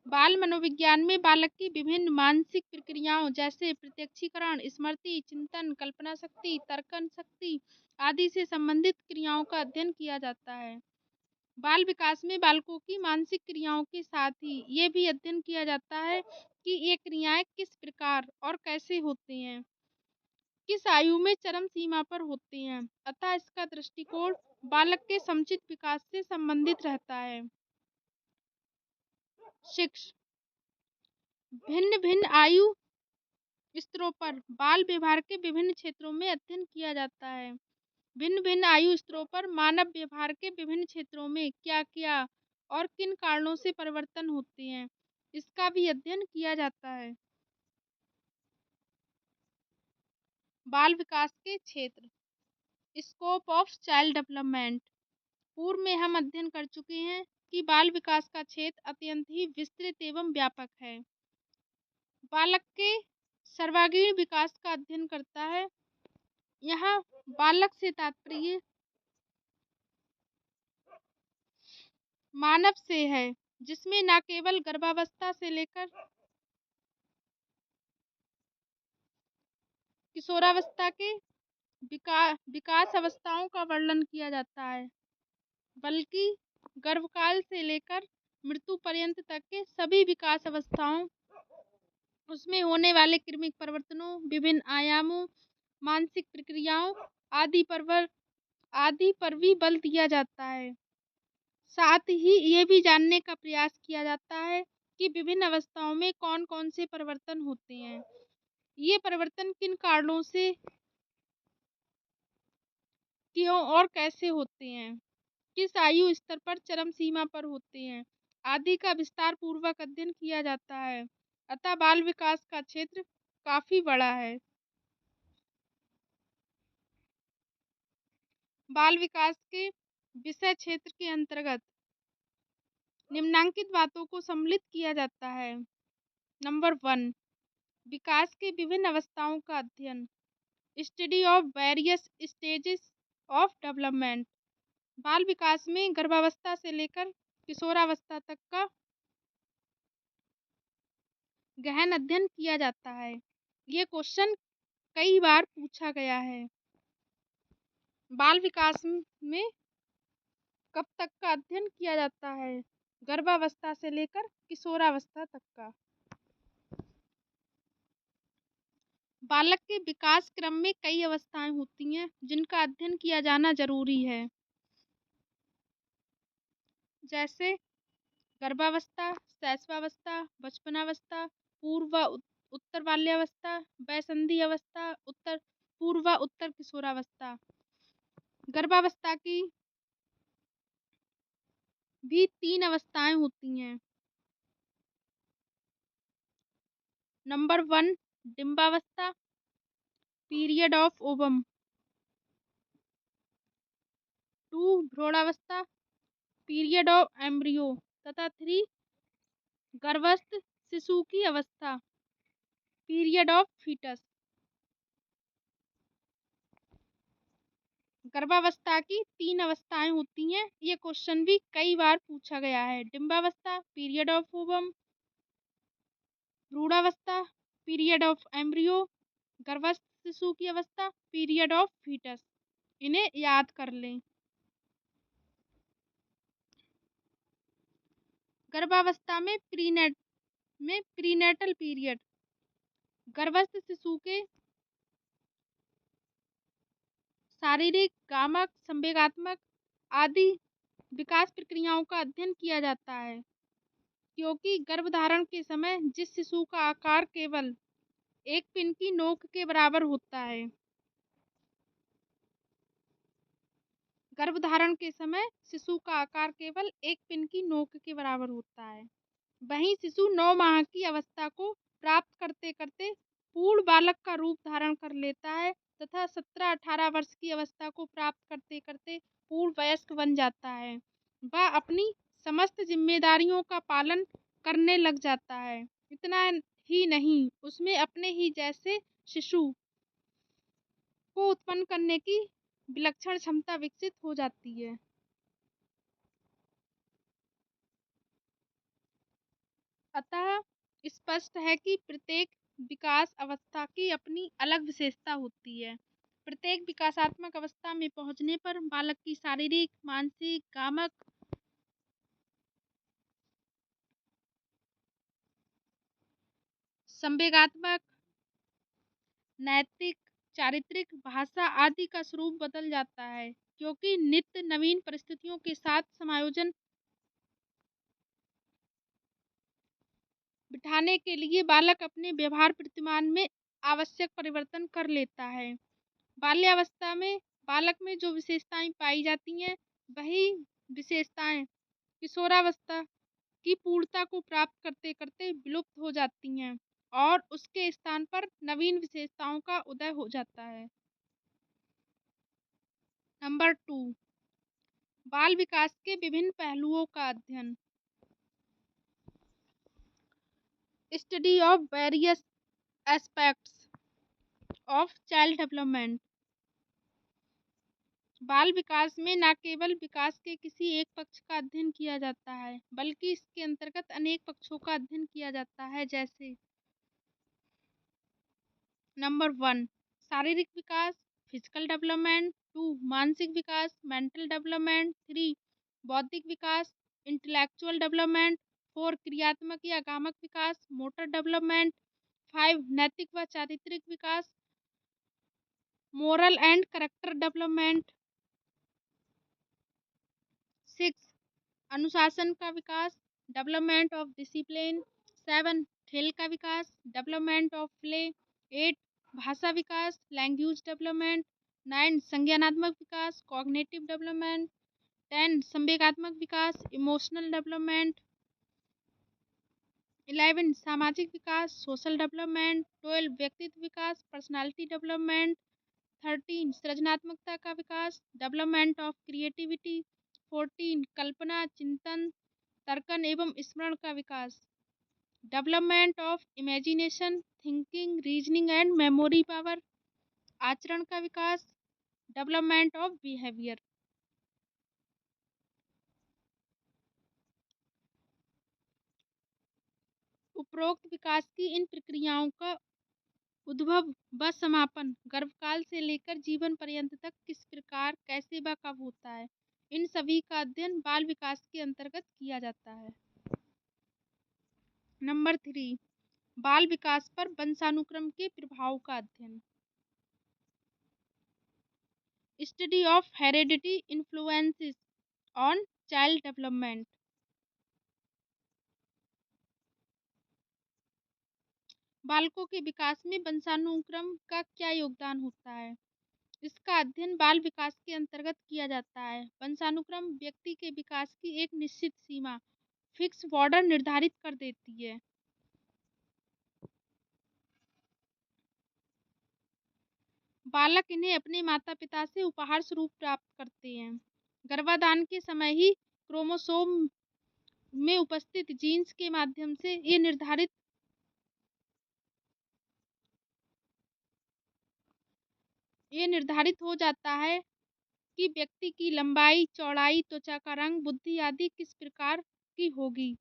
बाल मनोविज्ञान में बालक की विभिन्न मानसिक प्रक्रियाओं जैसे प्रत्यक्षीकरण, स्मृति, चिंतन, कल्पना शक्ति, तर्कन शक्ति आदि से संबंधित क्रियाओं का अध्ययन किया जाता है। बाल विकास में बालकों की मानसिक क्रियाओं के साथ ही ये भी अध्ययन किया जाता है कि ये क्रियाएं किस प्रकार और कैसे होती हैं, किस आयु में चरम सीमा पर होती हैं, अतः इसका दृष्टिकोण बालक के समुचित विकास से संबंधित रहता है। 6, भिन्न भिन्न आयु स्तरों पर बाल व्यवहार के विभिन्न क्षेत्रों में अध्ययन किया जाता है। भिन्न भिन्न आयु स्तरों पर मानव व्यवहार के विभिन्न क्षेत्रों में क्या क्या और किन कारणों से परिवर्तन होते हैं, इसका भी अध्ययन किया जाता है। बाल विकास के क्षेत्र, स्कोप ऑफ चाइल्ड डेवलपमेंट। पूर्व में हम अध्ययन कर चुके हैं कि बाल विकास का क्षेत्र अत्यंत ही विस्तृत एवं व्यापक है। बालक के सर्वांगीण विकास का अध्ययन करता है। यहाँ बालक से तात्पर्य मानव से है, जिसमें न केवल गर्भावस्था से लेकर किशोरावस्था के विकास अवस्थाओं का वर्णन किया जाता है, बल्कि गर्भकाल से लेकर मृत्यु पर्यंत तक के सभी विकास अवस्थाओं, उसमें होने वाले क्रमिक परिवर्तनों, विभिन्न आयामों, मानसिक प्रक्रियाओं आदि पर भी बल दिया जाता है। साथ ही ये भी जानने का प्रयास किया जाता है कि विभिन्न अवस्थाओं में कौन कौन से परिवर्तन होते हैं, ये परिवर्तन किन कारणों से, क्यों और कैसे होते हैं, किस आयु स्तर पर चरम सीमा पर होते हैं आदि का विस्तार पूर्वक अध्ययन किया जाता है। अतः बाल विकास का क्षेत्र काफी बड़ा है। बाल विकास के विषय क्षेत्र के अंतर्गत निम्नांकित बातों को सम्मिलित किया जाता है। नंबर 1, विकास के विभिन्न अवस्थाओं का अध्ययन, study of various stages of development. बाल विकास में गर्भावस्था से लेकर किशोरावस्था तक का गहन अध्ययन किया जाता है। ये क्वेश्चन कई बार पूछा गया है। बाल विकास में कब तक का अध्ययन किया जाता है? गर्भावस्था से लेकर किशोरावस्था तक का। बालक के विकास क्रम में कई अवस्थाएं होती हैं जिनका अध्ययन किया जाना जरूरी है, जैसे गर्भावस्था, शैशवावस्था, बचपनावस्था, पूर्व व उत्तर बाल्यावस्था, वयसंधि अवस्था, पूर्व उत्तर किशोरावस्था। गर्भावस्था की भी 3 अवस्थाएं होती हैं। नंबर 1, डिंबावस्था, पीरियड ऑफ ओवम। 2, भ्रूणावस्था, पीरियड ऑफ एम्ब्रियो। तथा 3, गर्भस्थ शिशु की अवस्था, पीरियड ऑफ फीटस। गर्भावस्था की 3 अवस्थाएं होती हैं। ये क्वेश्चन भी कई बार पूछा गया है। डिंबावस्था, पीरियड ऑफ ओवम, भ्रूणावस्था, पीरियड ऑफ एम्ब्रियो, गर्भस्थ शिशु की अवस्था, पीरियड ऑफ फीटस। इन्हें याद कर लें। गर्भावस्था में प्रीनेटल पीरियड, गर्भस्थ शिशु के शारीरिक, कामक, संवेगात्मक आदि विकास प्रक्रियाओं का अध्ययन किया जाता है, क्योंकि गर्भधारण के समय जिस शिशु का आकार केवल एक पिन की नोक के बराबर होता है, गर्भधारण के समय शिशु का आकार केवल एक पिन की नोक के बराबर होता है। वहीं शिशु 9 माह की अवस्था को प्राप्त करते करते पूर्ण बालक का रूप धारण कर लेता है तथा 17-18 वर्ष की अवस्था को प्राप्त करते करते पूर्ण वयस्क बन जाता है। वह अपनी समस्त जिम्मेदारियों का पालन करने लग जाता है। इतना ही नहीं, उसमें अपने ही जैसे शिशु को उत्पन्न करने की विलक्षण क्षमता विकसित हो जाती है। अतः स्पष्ट है कि प्रत्येक विकास अवस्था की अपनी अलग विशेषता होती है। प्रत्येक विकासात्मक अवस्था में पहुंचने पर बालक की शारीरिक, मानसिक, कामक, संवेगात्मक, नैतिक, चारित्रिक, भाषा आदि का स्वरूप बदल जाता है, क्योंकि नित्य नवीन परिस्थितियों के साथ समायोजन बिठाने के लिए बालक अपने व्यवहार प्रतिमान में आवश्यक परिवर्तन कर लेता है। बाल्यावस्था में बालक में जो विशेषताएं पाई जाती हैं, वही विशेषताएं किशोरावस्था की पूर्णता को प्राप्त करते करते विलुप्त हो जाती हैं और उसके स्थान पर नवीन विशेषताओं का उदय हो जाता है। नंबर 2, बाल विकास के विभिन्न पहलुओं का अध्ययन। Study of various aspects of child development. बाल विकास में न केवल विकास के किसी एक पक्ष का अध्ययन किया जाता है, बल्कि इसके अंतर्गत अनेक पक्षों का अध्ययन किया जाता है, जैसे नंबर 1, शारीरिक विकास, फिजिकल डेवलपमेंट। 2, मानसिक विकास, मेंटल डेवलपमेंट। 3, बौद्धिक विकास, इंटेलेक्चुअल डेवलपमेंट। 4, क्रियात्मक या गामक विकास, मोटर डेवलपमेंट। 5, नैतिक व चारित्रिक विकास, मोरल एंड कैरेक्टर डेवलपमेंट। 6, अनुशासन का विकास, डेवलपमेंट ऑफ डिसिप्लिन। 7, खेल का विकास, डेवलपमेंट ऑफ प्ले। 8, भाषा विकास, लैंग्वेज डेवलपमेंट। 9, संज्ञानात्मक विकास, कॉग्निटिव डेवलपमेंट। 10, संवेगात्मक विकास, इमोशनल डेवलपमेंट। 11, सामाजिक विकास, सोशल डेवलपमेंट। 12, व्यक्तित्व विकास, पर्सनालिटी डेवलपमेंट। 13, सृजनात्मकता का विकास, डेवलपमेंट ऑफ क्रिएटिविटी। 14, कल्पना, चिंतन, तर्कन एवं स्मरण का विकास, development of imagination, thinking, reasoning and memory power. आचरण का विकास, डेवलपमेंट ऑफ बिहेवियर। उपरोक्त विकास की इन प्रक्रियाओं का उद्भव व समापन गर्भकाल से लेकर जीवन पर्यंत तक किस प्रकार, कैसे व कब होता है, इन सभी का अध्ययन बाल विकास के अंतर्गत किया जाता है। नंबर 3, बाल विकास पर वंशानुक्रम के प्रभाव का अध्ययन। Study of heredity influences on child development. बालकों के विकास में वंशानुक्रम का क्या योगदान होता है, इसका अध्ययन बाल विकास के अंतर्गत किया जाता है। वंशानुक्रम व्यक्ति के विकास की एक निश्चित सीमा, फिक्स बॉर्डर निर्धारित कर देती है। बालक इन्हें अपने माता पिता से उपहार स्वरूप प्राप्त करते हैं। गर्भाधान के समय ही क्रोमोसोम में उपस्थित जीन्स के माध्यम से ये निर्धारित हो जाता है कि व्यक्ति की लंबाई, चौड़ाई, त्वचा का रंग, बुद्धि आदि किस प्रकार की होगी।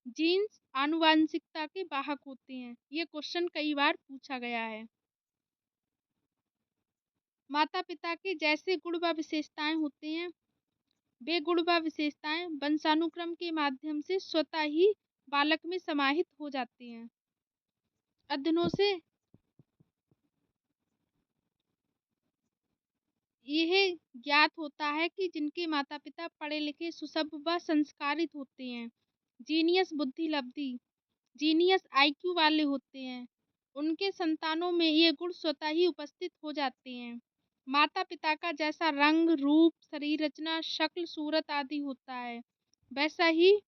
जीन्स आनुवांशिकता के वाहक होते हैं। ये क्वेश्चन कई बार पूछा गया है। माता पिता के जैसे गुण व विशेषताएं होते हैं, वे गुण व विशेषताएं वंशानुक्रम के माध्यम से स्वतः ही बालक में समाहित हो जाती हैं। अध्ययनों से यह ज्ञात होता है कि जिनके माता पिता पढ़े लिखे, सुसभ्य व संस्कारित होते हैं, जीनियस बुद्धि लब्धि, जीनियस आईक्यू वाले होते हैं, उनके संतानों में ये गुण स्वतः ही उपस्थित हो जाते हैं। माता-पिता का जैसा रंग, रूप, शरीर रचना, शक्ल, सूरत आदि होता है, वैसा ही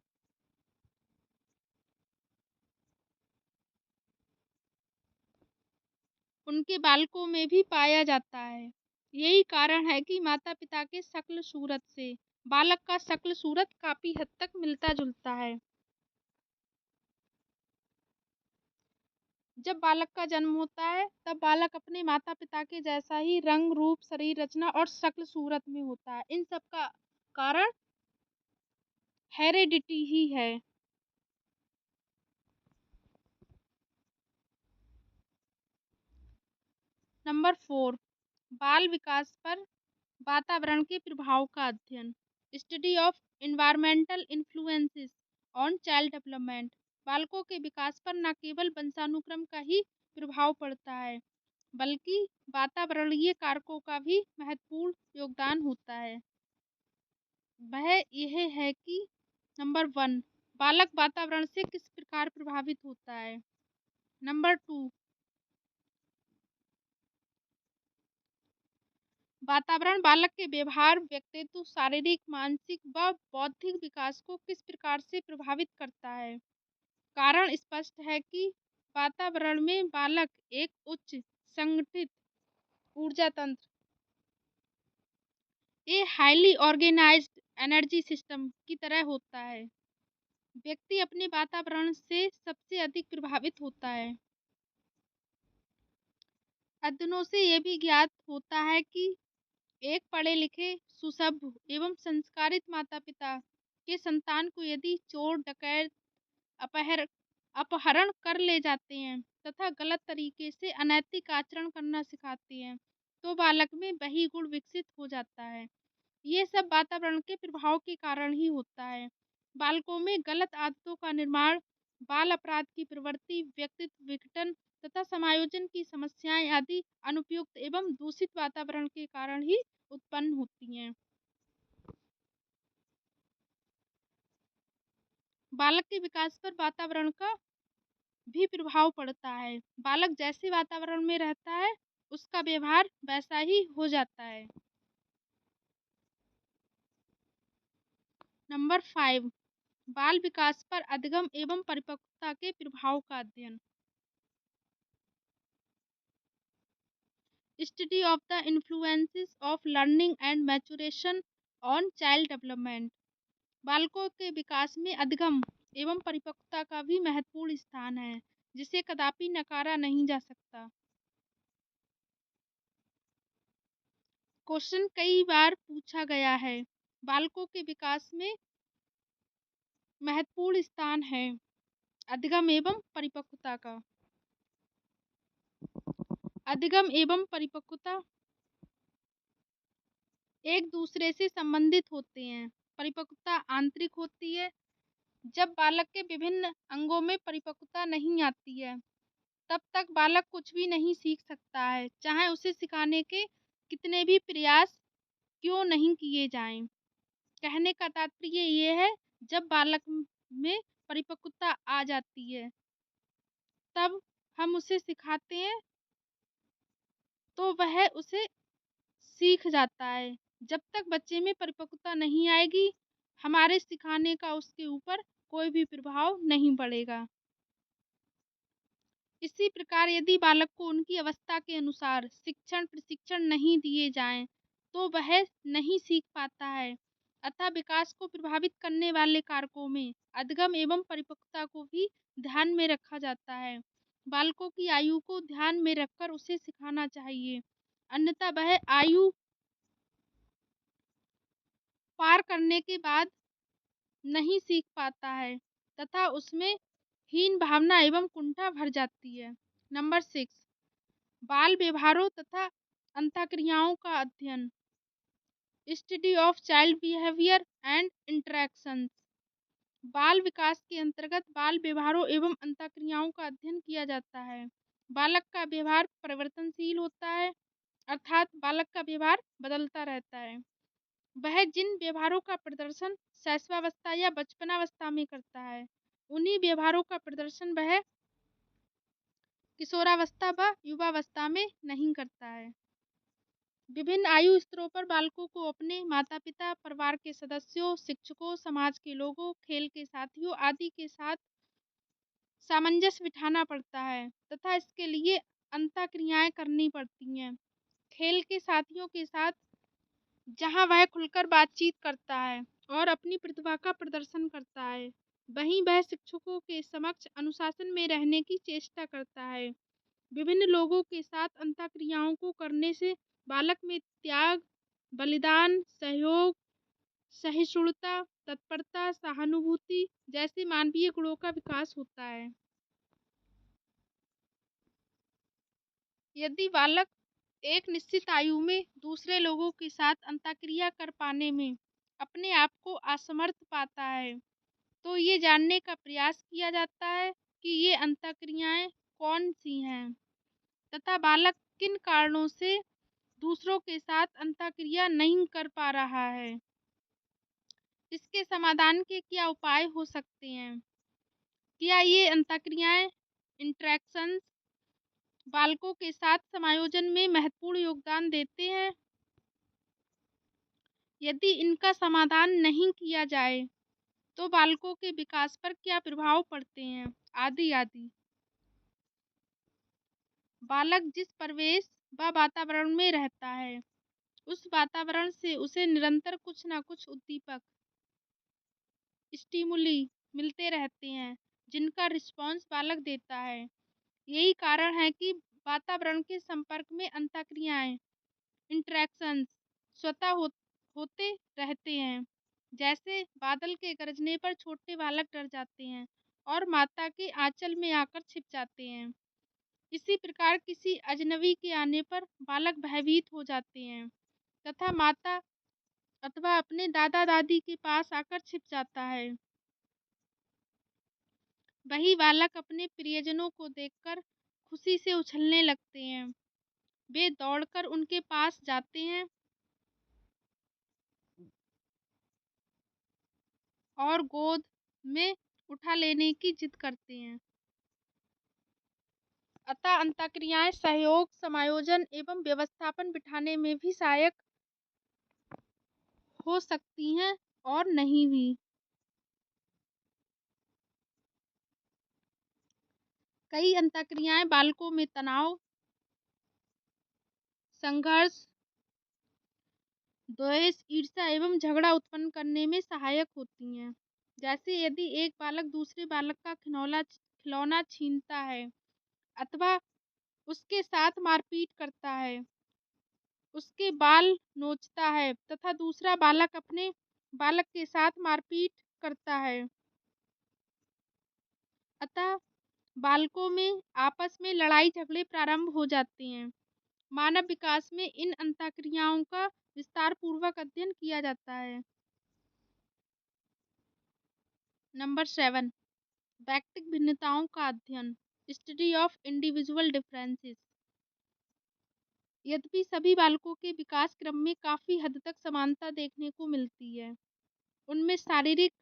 उनके बालकों में भी पाया जाता है। यही कारण है कि माता-पिता के शक्ल सूरत से बालक का शक्ल सूरत काफ़ी हद तक मिलता-जुलता है। जब बालक का जन्म होता है, तब बालक अपने माता-पिता के जैसा ही रंग, रूप, शरीर रचना और शक्ल सूरत में होता है। इन सब का कारण हेरेडिटी ही है। नंबर 4, बाल विकास पर वातावरण के प्रभाव का अध्ययन। Study of environmental influences on child development. बालकों के विकास पर न केवल वंशानुक्रम का ही प्रभाव पड़ता है, बल्कि वातावरणीय कारकों का भी महत्वपूर्ण योगदान होता है। वह यह है कि नंबर 1, बालक वातावरण से किस प्रकार प्रभावित होता है। नंबर 2, वातावरण बालक के व्यवहार, व्यक्तित्व, शारीरिक, मानसिक व बौद्धिक विकास को किस प्रकार से प्रभावित करता है। कारण स्पष्ट है कि वातावरण में बालक एक उच्च संगठित ऊर्जा तंत्र, a highly organised energy system की तरह होता है। व्यक्ति अपने वातावरण से सबसे अधिक प्रभावित होता है। अध्ययनों से यह भी ज्ञात होता है कि एक पढ़े-लिखे, सुसभ्य एवं संस्कारित माता-पिता के संतान को यदि चोर, डकैत, अपहर अपहरण कर ले जाते हैं तथा गलत तरीके से अनैतिक आचरण करना सिखाते हैं, तो बालक में वही गुण विकसित हो जाता है। ये सब वातावरण के प्रभाव के कारण ही होता है। बालकों में गलत आदतों का निर्माण, बाल अपराध की प्रवृत्ति, व्यक्तित्व विघटन तथा समायोजन की समस्याएं आदि अनुपयुक्त एवं दूषित वातावरण के कारण ही उत्पन्न होती हैं। बालक के विकास पर वातावरण का भी प्रभाव पड़ता है। बालक जैसे वातावरण में रहता है, उसका व्यवहार वैसा ही हो जाता है। नंबर 5, बाल विकास पर अधिगम एवं परिपक्वता के प्रभाव का अध्ययन। Study of the influences of learning and maturation on child development. बालकों के विकास में अधिगम एवं परिपक्वता का भी महत्वपूर्ण स्थान है, जिसे कदापि नकारा नहीं जा सकता। क्वेश्चन कई बार पूछा गया है। बालकों के विकास में महत्वपूर्ण स्थान है अधिगम एवं परिपक्वता का। अधिगम एवं परिपक्वता एक दूसरे से संबंधित होते हैं। परिपक्वता आंतरिक होती है। जब बालक के विभिन्न अंगों में परिपक्वता नहीं आती है, तब तक बालक कुछ भी नहीं सीख सकता है, चाहे उसे सिखाने के कितने भी प्रयास क्यों नहीं किए जाएं। कहने का तात्पर्य ये है, जब बालक में परिपक्वता आ जाती है, तब हम उसे सिखाते हैं तो वह उसे सीख जाता है। जब तक बच्चे में परिपक्वता नहीं आएगी, हमारे सिखाने का उसके ऊपर कोई भी प्रभाव नहीं पड़ेगा। इसी प्रकार यदि बालक को उनकी अवस्था के अनुसार शिक्षण प्रशिक्षण नहीं दिए जाएं, तो वह नहीं सीख पाता है। अतः विकास को प्रभावित करने वाले कारकों में अधिगम एवं परिपक्वता को भी ध्यान में रखा जाता है। बालकों की आयु को ध्यान में रखकर उसे सिखाना चाहिए, अन्यथा वह आयु पार करने के बाद नहीं सीख पाता है तथा उसमें हीन भावना एवं कुंठा भर जाती है। नंबर 6, बाल व्यवहारों तथा अंतःक्रियाओं का अध्ययन। Study of child behaviour and interactions. बाल विकास के अंतर्गत बाल व्यवहारों एवं अंतःक्रियाओं का अध्ययन किया जाता है। बालक का व्यवहार परिवर्तनशील होता है, अर्थात बालक का व्यवहार बदलता रहता है। वह जिन व्यवहारों का प्रदर्शन शैशवावस्था या बचपनावस्था में करता है, उन्हीं व्यवहारों का प्रदर्शन वह किशोरावस्था व युवावस्था में नहीं करता है। विभिन्न आयु स्तरों पर बालकों को अपने माता-पिता, परिवार के सदस्यों, शिक्षकों, समाज के लोगों, खेल के साथियों आदि के साथ सामंजस्य बिठाना पड़ता है तथा इसके लिए अंतःक्रियाएँ करनी पड़ती हैं। खेल के साथियों के साथ जहाँ वह खुलकर बातचीत करता है और अपनी प्रतिभा का प्रदर्शन करता है, वहीं वह शिक्षकों के समक्ष अनुशासन में रहने की चेष्टा करता है। विभिन्न लोगों के साथ अंतःक्रियाओं को करने से बालक में त्याग, बलिदान, सहयोग, सहिष्णुता, तत्परता, सहानुभूति जैसे मानवीय गुणों का विकास होता है। यदि बालक एक निश्चित आयु में दूसरे लोगों के साथ अंतःक्रिया कर पाने में अपने आप को असमर्थ पाता है, तो ये जानने का प्रयास किया जाता है कि ये अंतःक्रियाएं कौन-सी हैं तथा बालक किन कारणों से दूसरों के साथ अंतःक्रिया नहीं कर पा रहा है। इसके समाधान के क्या उपाय हो सकते हैं? क्या ये अंतःक्रियाएं इंटरैक्शंस बालकों के साथ समायोजन में महत्वपूर्ण योगदान देते हैं? यदि इनका समाधान नहीं किया जाए, तो बालकों के विकास पर क्या प्रभाव पड़ते हैं? आदि आदि। बालक जिस परिवेश व वातावरण में रहता है, उस वातावरण से उसे निरंतर कुछ न कुछ उद्दीपक स्टिमुली मिलते रहते हैं, जिनका रिस्पॉन्स बालक देता है। यही कारण है कि वातावरण के संपर्क में अंतःक्रियाएं इंटरैक्शंस स्वतः होते रहते हैं। जैसे बादल के गरजने पर छोटे बालक डर जाते हैं और माता के आंचल में आकर छिप जाते हैं। इसी प्रकार किसी अजनबी के आने पर बालक भयभीत हो जाते हैं तथा माता अथवा अपने दादा दादी के पास आकर छिप जाता है। वही बालक अपने प्रियजनों को देखकर खुशी से उछलने लगते हैं। वे दौड़कर उनके पास जाते हैं और गोद में उठा लेने की जिद करते हैं। अतः अंतःक्रियाएं सहयोग, समायोजन एवं व्यवस्थापन बिठाने में भी सहायक हो सकती हैं और नहीं भी। कई अंतःक्रियाएं बालकों में तनाव, संघर्ष, द्वेष, ईर्ष्या एवं झगड़ा उत्पन्न करने में सहायक होती हैं। जैसे यदि एक बालक दूसरे बालक का खिलौना छीनता है अथवा उसके साथ मारपीट करता है, उसके बाल नोचता है तथा दूसरा बालक अपने बालक के साथ मारपीट करता है, अतः बालकों में आपस में लड़ाई झगड़े प्रारंभ हो जाते हैं। मानव विकास में इन अंतःक्रियाओं का विस्तार पूर्वक अध्ययन किया जाता है। नंबर 7, व्यक्तिक भिन्नताओं का अध्ययन, स्टडी ऑफ इंडिविजुअल डिफरेंसेस। यद्यपि सभी बालकों के विकास क्रम में काफी हद तक समानता देखने को मिलती है, उनमें शारीरिक,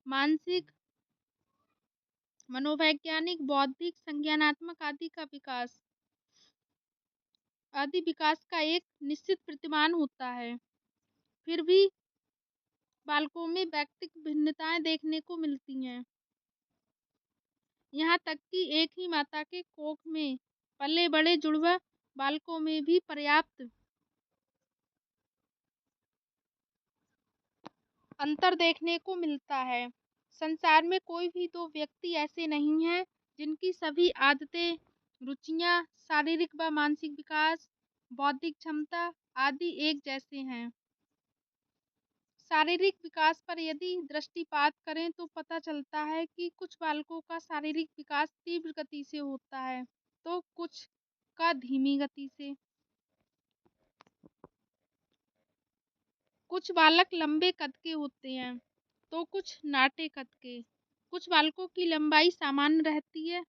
मानसिक, मनोवैज्ञानिक, बौद्धिक, संज्ञानात्मक आदि विकास का एक निश्चित प्रतिमान होता है। फिर भी बालकों में व्यक्तिक भिन्नताएं देखने को मिलती हैं। यहाँ तक कि एक ही माता के कोख में पले बड़े जुड़वा बालकों में भी पर्याप्त अंतर देखने को मिलता है। संसार में कोई भी दो व्यक्ति ऐसे नहीं हैं जिनकी सभी आदतें, रुचियां, शारीरिक व मानसिक विकास, बौद्धिक क्षमता आदि एक जैसे हैं। शारीरिक विकास पर यदि दृष्टिपात करें तो पता चलता है कि कुछ बालकों का शारीरिक विकास तीव्र गति से होता है, तो कुछ का धीमी गति से। कुछ बालक लंबे कद के होते हैं, तो कुछ नाटे कद के। कुछ बालकों की लंबाई सामान्य रहती है,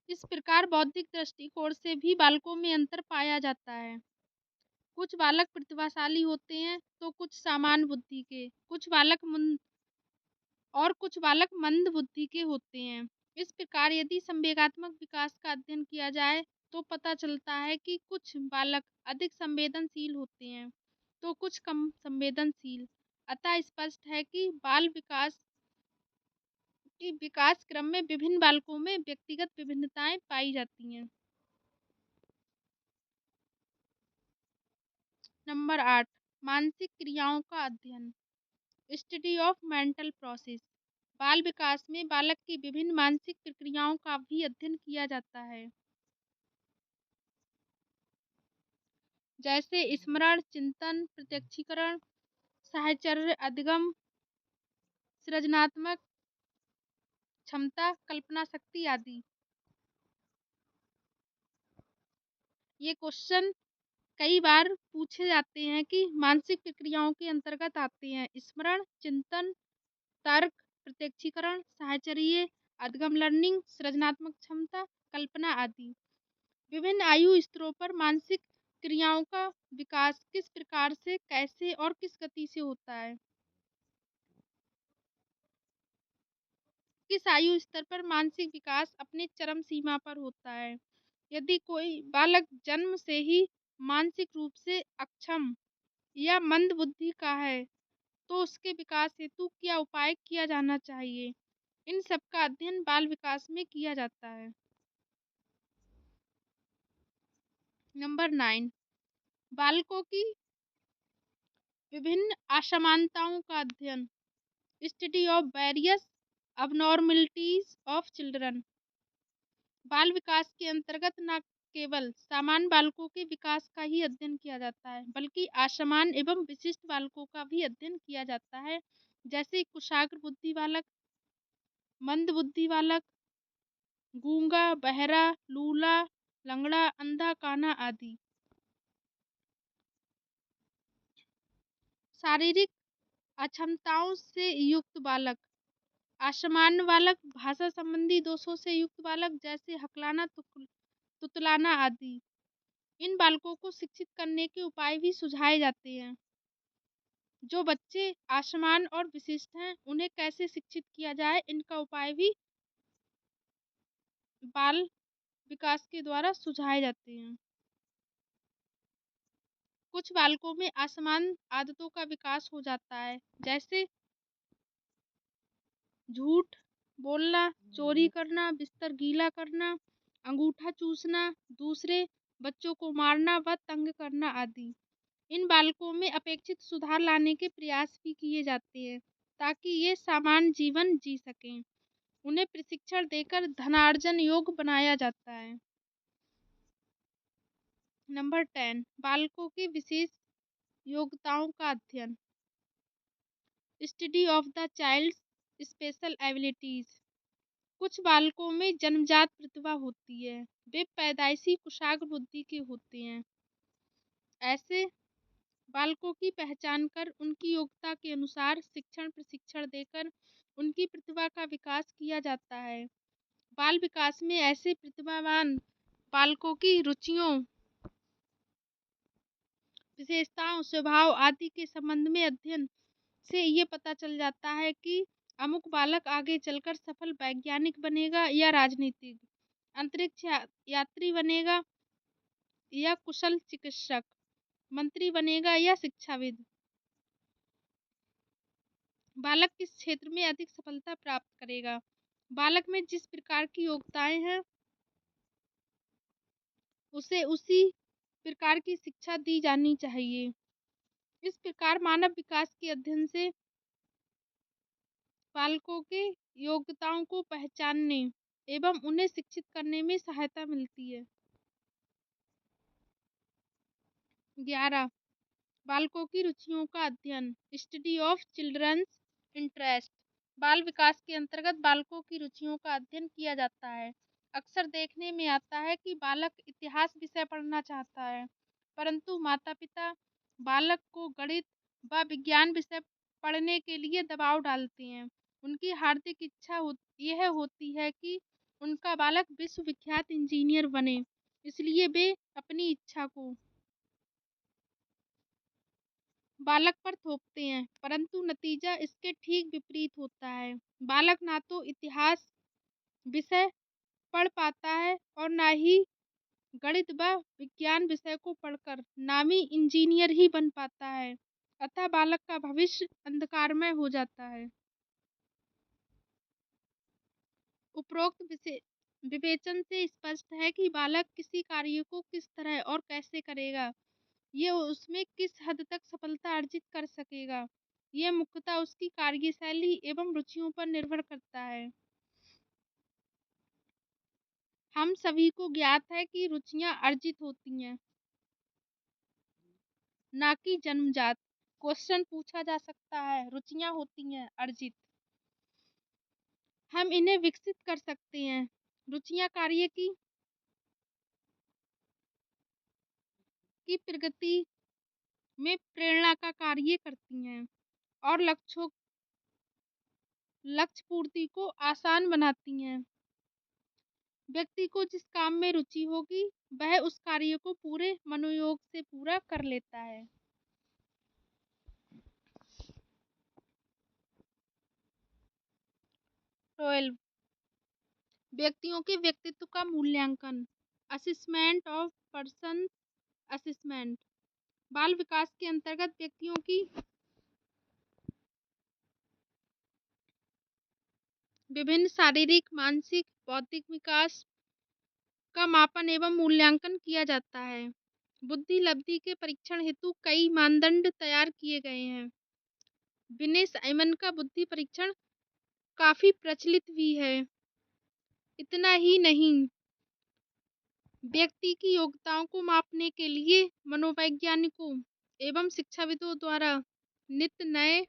इस प्रकार बौद्धिक दृष्टिकोण से भी बालकों में अंतर पाया जाता है। कुछ बालक प्रतिभाशाली होते हैं तो कुछ सामान्य बुद्धि के, कुछ बालक मंद बुद्धि के होते हैं। इस प्रकार यदि संवेगात्मक विकास का अध्ययन किया जाए तो पता चलता है कि कुछ बालक अधिक संवेदनशील होते हैं तो कुछ कम संवेदनशील। अतः स्पष्ट है कि बाल विकास के विकास क्रम में विभिन्न बालकों में व्यक्तिगत विभिन्नताएं पाई जाती हैं। नंबर 8, मानसिक क्रियाओं का अध्ययन, स्टडी ऑफ मेंटल प्रोसेस। बाल विकास में बालक की विभिन्न मानसिक प्रक्रियाओं का भी अध्ययन किया जाता है, जैसे स्मरण, चिंतन, प्रत्यक्षीकरण, साहचर्य, अधिगम, सृजनात्मक क्षमता, कल्पना शक्ति आदि। ये क्वेश्चन कई बार पूछे जाते हैं कि मानसिक प्रक्रियाओं के अंतर्गत आते हैं स्मरण, चिंतन, तर्क, प्रत्यक्षीकरण, साहचर्य, अधिगम लर्निंग, सृजनात्मक क्षमता, कल्पना आदि। विभिन्न आयु स्तरों पर मानसिक क्रियाओं का विकास किस प्रकार से, कैसे और किस गति से होता है। किस आयु स्तर पर मानसिक विकास अपने चरम सीमा पर होता है। यदि कोई बालक जन्म से ही मानसिक रूप से अक्षम या मंद बुद्धि का है तो उसके विकास हेतु क्या उपाय किया जाना चाहिए। इन सब का अध्ययन बाल विकास में किया जाता है। नंबर 9, बालकों की विभिन्न असमानताओं का अध्ययन, study of various abnormalities of children. बाल विकास के अंतर्गत न केवल सामान्य बालकों के विकास का ही अध्ययन किया जाता है बल्कि असामान्य एवं विशिष्ट बालकों का भी अध्ययन किया जाता है, जैसे कुशाग्र बुद्धि बालक, मंद बुद्धि बालक, गूंगा, बहरा, लूला, लंगड़ा, अंधा, काना आदि। शारीरिक अक्षमताओं से युक्त बालक, असामान्य बालक, भाषा संबंधी दोषों से युक्त बालक जैसे हकलाना, तुतलाना आदि। इन बालकों को शिक्षित करने के उपाय भी सुझाए जाते हैं। जो बच्चे असामान्य और विशिष्ट हैं उन्हें कैसे शिक्षित किया जाए, इनका उपाय भी बाल विकास के द्वारा सुझाए जाते हैं। कुछ बालकों में असामान्य आदतों का विकास हो जाता है, जैसे झूठ बोलना, चोरी करना, बिस्तर गीला करना, अंगूठा चूसना, दूसरे बच्चों को मारना व तंग करना आदि। इन बालकों में अपेक्षित सुधार लाने के प्रयास भी किए जाते हैं ताकि ये सामान्य जीवन जी सकें। उन्हें प्रशिक्षण देकर धनार्जन योग्य बनाया जाता है। नंबर 10, बालकों की विशेष योग्यताओं का अध्ययन, study of the child's special abilities. कुछ बालकों में जन्मजात प्रतिभा होती है, वे पैदाइशी कुशाग्र बुद्धि के होते हैं। ऐसे बालकों की पहचान कर उनकी योग्यता के अनुसार शिक्षण प्रशिक्षण देकर उनकी प्रतिभा का विकास किया जाता है। बाल विकास में ऐसे प्रतिभावान बालकों की रुचियों, विशेषताओं, स्वभाव आदि के संबंध में अध्ययन से ये पता चल जाता है कि अमुक बालक आगे चलकर सफल वैज्ञानिक बनेगा या राजनीतिक, अंतरिक्ष यात्री बनेगा या कुशल चिकित्सक, मंत्री बनेगा या शिक्षाविद। बालक किस क्षेत्र में अधिक सफलता प्राप्त करेगा। बालक में जिस प्रकार की योग्यताएं हैं उसे उसी प्रकार की शिक्षा दी जानी चाहिए। इस प्रकार मानव विकास के अध्ययन से बालकों के योग्यताओं को पहचानने एवं उन्हें शिक्षित करने में सहायता मिलती है। 11, बालकों की रुचियों का अध्ययन, स्टडी ऑफ चिल्ड्रंस इंटरेस्ट। बाल विकास के अंतर्गत बालकों की रुचियों का अध्ययन किया जाता है। अक्सर देखने में आता है कि बालक इतिहास विषय पढ़ना चाहता है परंतु माता पिता बालक को गणित व विज्ञान विषय पढ़ने के लिए दबाव डालते हैं। उनकी हार्दिक इच्छा यह होती है कि उनका बालक विश्वविख्यात इंजीनियर बने, इसलिए वे अपनी इच्छा को बालक पर थोपते हैं, परंतु नतीजा इसके ठीक विपरीत होता है। बालक ना तो इतिहास विषय पढ़ पाता है और ना ही गणित व विज्ञान विषय को पढ़कर नामी इंजीनियर ही बन पाता है। अतः बालक का भविष्य अंधकारमय हो जाता है। उपरोक्त विवेचन से स्पष्ट है कि बालक किसी कार्य को किस तरह और कैसे करेगा, ये उसमें किस हद तक सफलता अर्जित कर सकेगा, यह मुख्यतः उसकी कार्यशैली एवं रुचियों पर निर्भर करता है। हम सभी को ज्ञात है कि रुचियां अर्जित होती हैं, ना कि जन्मजात। क्वेश्चन पूछा जा सकता है, रुचियां होती हैं अर्जित, हम इन्हें विकसित कर सकते हैं। रुचियां कार्य की प्रगति में प्रेरणा का कार्य करती हैं और लक्ष्य पूर्ति को आसान बनाती हैं। व्यक्ति को जिस काम में रुचि होगी वह उस कार्य को पूरे मनोयोग से पूरा कर लेता है। 12 व्यक्तियों के व्यक्तित्व का मूल्यांकन, असेसमेंट ऑफ पर्सन असेसमेंट। बाल विकास के अंतर्गत व्यक्तियों की विभिन्न शारीरिक, मानसिक, बौद्धिक विकास का मापन एवं मूल्यांकन किया जाता है। बुद्धि लब्धि के परीक्षण हेतु कई मानदंड तैयार किए गए हैं। विनय साइमन का बुद्धि परीक्षण काफी प्रचलित भी है। इतना ही नहीं, व्यक्ति की योग्यताओं को मापने के लिए मनोवैज्ञानिकों एवं शिक्षाविदों द्वारा नित्य नए